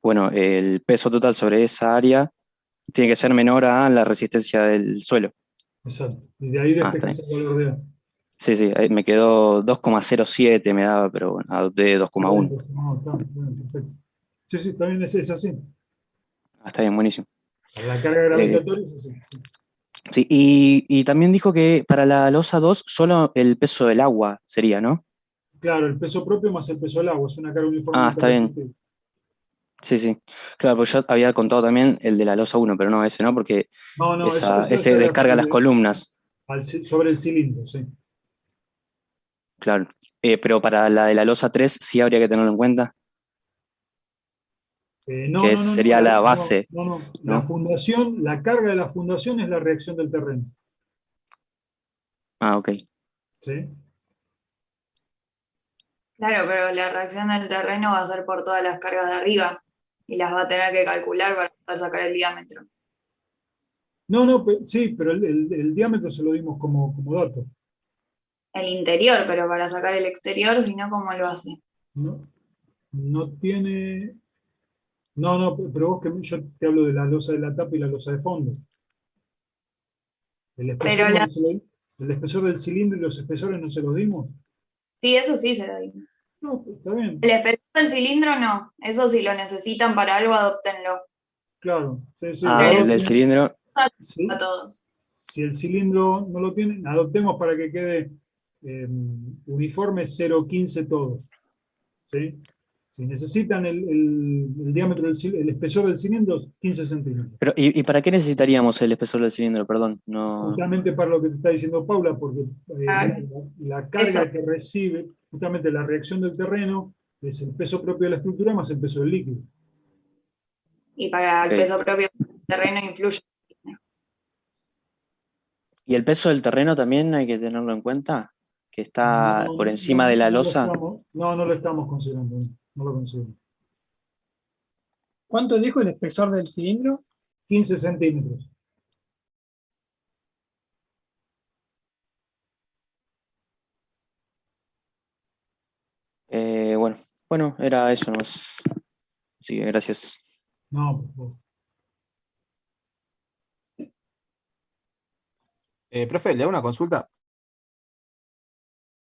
bueno, el peso total sobre esa área tiene que ser menor a la resistencia del suelo. Exacto. Y de ahí Está despejas bien. el valor de A. Sí, sí, ahí me quedó 2,07 me daba, pero bueno, adopté Está bien, 2,1. no, está bien, perfecto. Sí, sí, también es así. Está bien, buenísimo. Para la carga Eh, gravitatoria es así. Sí. sí, y también dijo que para la losa 2 solo el peso del agua sería, ¿no? Claro, el peso propio más el peso del agua, es una carga uniformemente Está bien. repartida. Sí, sí. Claro, pues yo había contado también el de la losa 1, pero no ese, ¿no? Porque No, eso ese estaría descarga las columnas, sobre el cilindro, sí. claro. Pero para la de la losa 3 sí habría que tenerlo en cuenta, No, que no, no, no, sería la base, no. La ¿no? fundación, la carga de la fundación es la reacción del terreno. Ok. ¿Sí? Claro, pero la reacción del terreno va a ser por todas las cargas de arriba y las va a tener que calcular para poder sacar el diámetro. No, sí, pero el diámetro se lo dimos como dato. El interior, pero para sacar el exterior, si no, ¿cómo lo hace? No, no tiene. No, pero yo te hablo de la losa de la tapa y la losa de fondo. El espesor, Pero el espesor del cilindro y los espesores no se los dimos. sí, eso sí se lo digo. No, está bien. El espesor del cilindro no. Eso si lo necesitan para algo, adoptenlo. Claro, sí, sí. Pero El el del cilindro, Sí, a todos. si el cilindro no lo tienen, adoptemos para que quede uniforme 0,15 todos. ¿Sí? Si necesitan el diámetro el espesor del cilindro, 15 centímetros. pero ¿y para qué necesitaríamos el espesor del cilindro? Perdón, no. Justamente para lo que te está diciendo Paula, porque Claro. la Eso. carga que recibe, justamente la reacción del terreno, es el peso propio de la estructura más el peso del líquido. Y para el Ok. peso propio del terreno influye. ¿Y el peso del terreno también hay que tenerlo en cuenta? Que está No, por encima de la losa. no lo estamos considerando, no lo consideramos. ¿Cuánto dijo el espesor del cilindro? 15 centímetros. Bueno, era eso nomás. Así que gracias. No, por favor. Profe, le hago una consulta.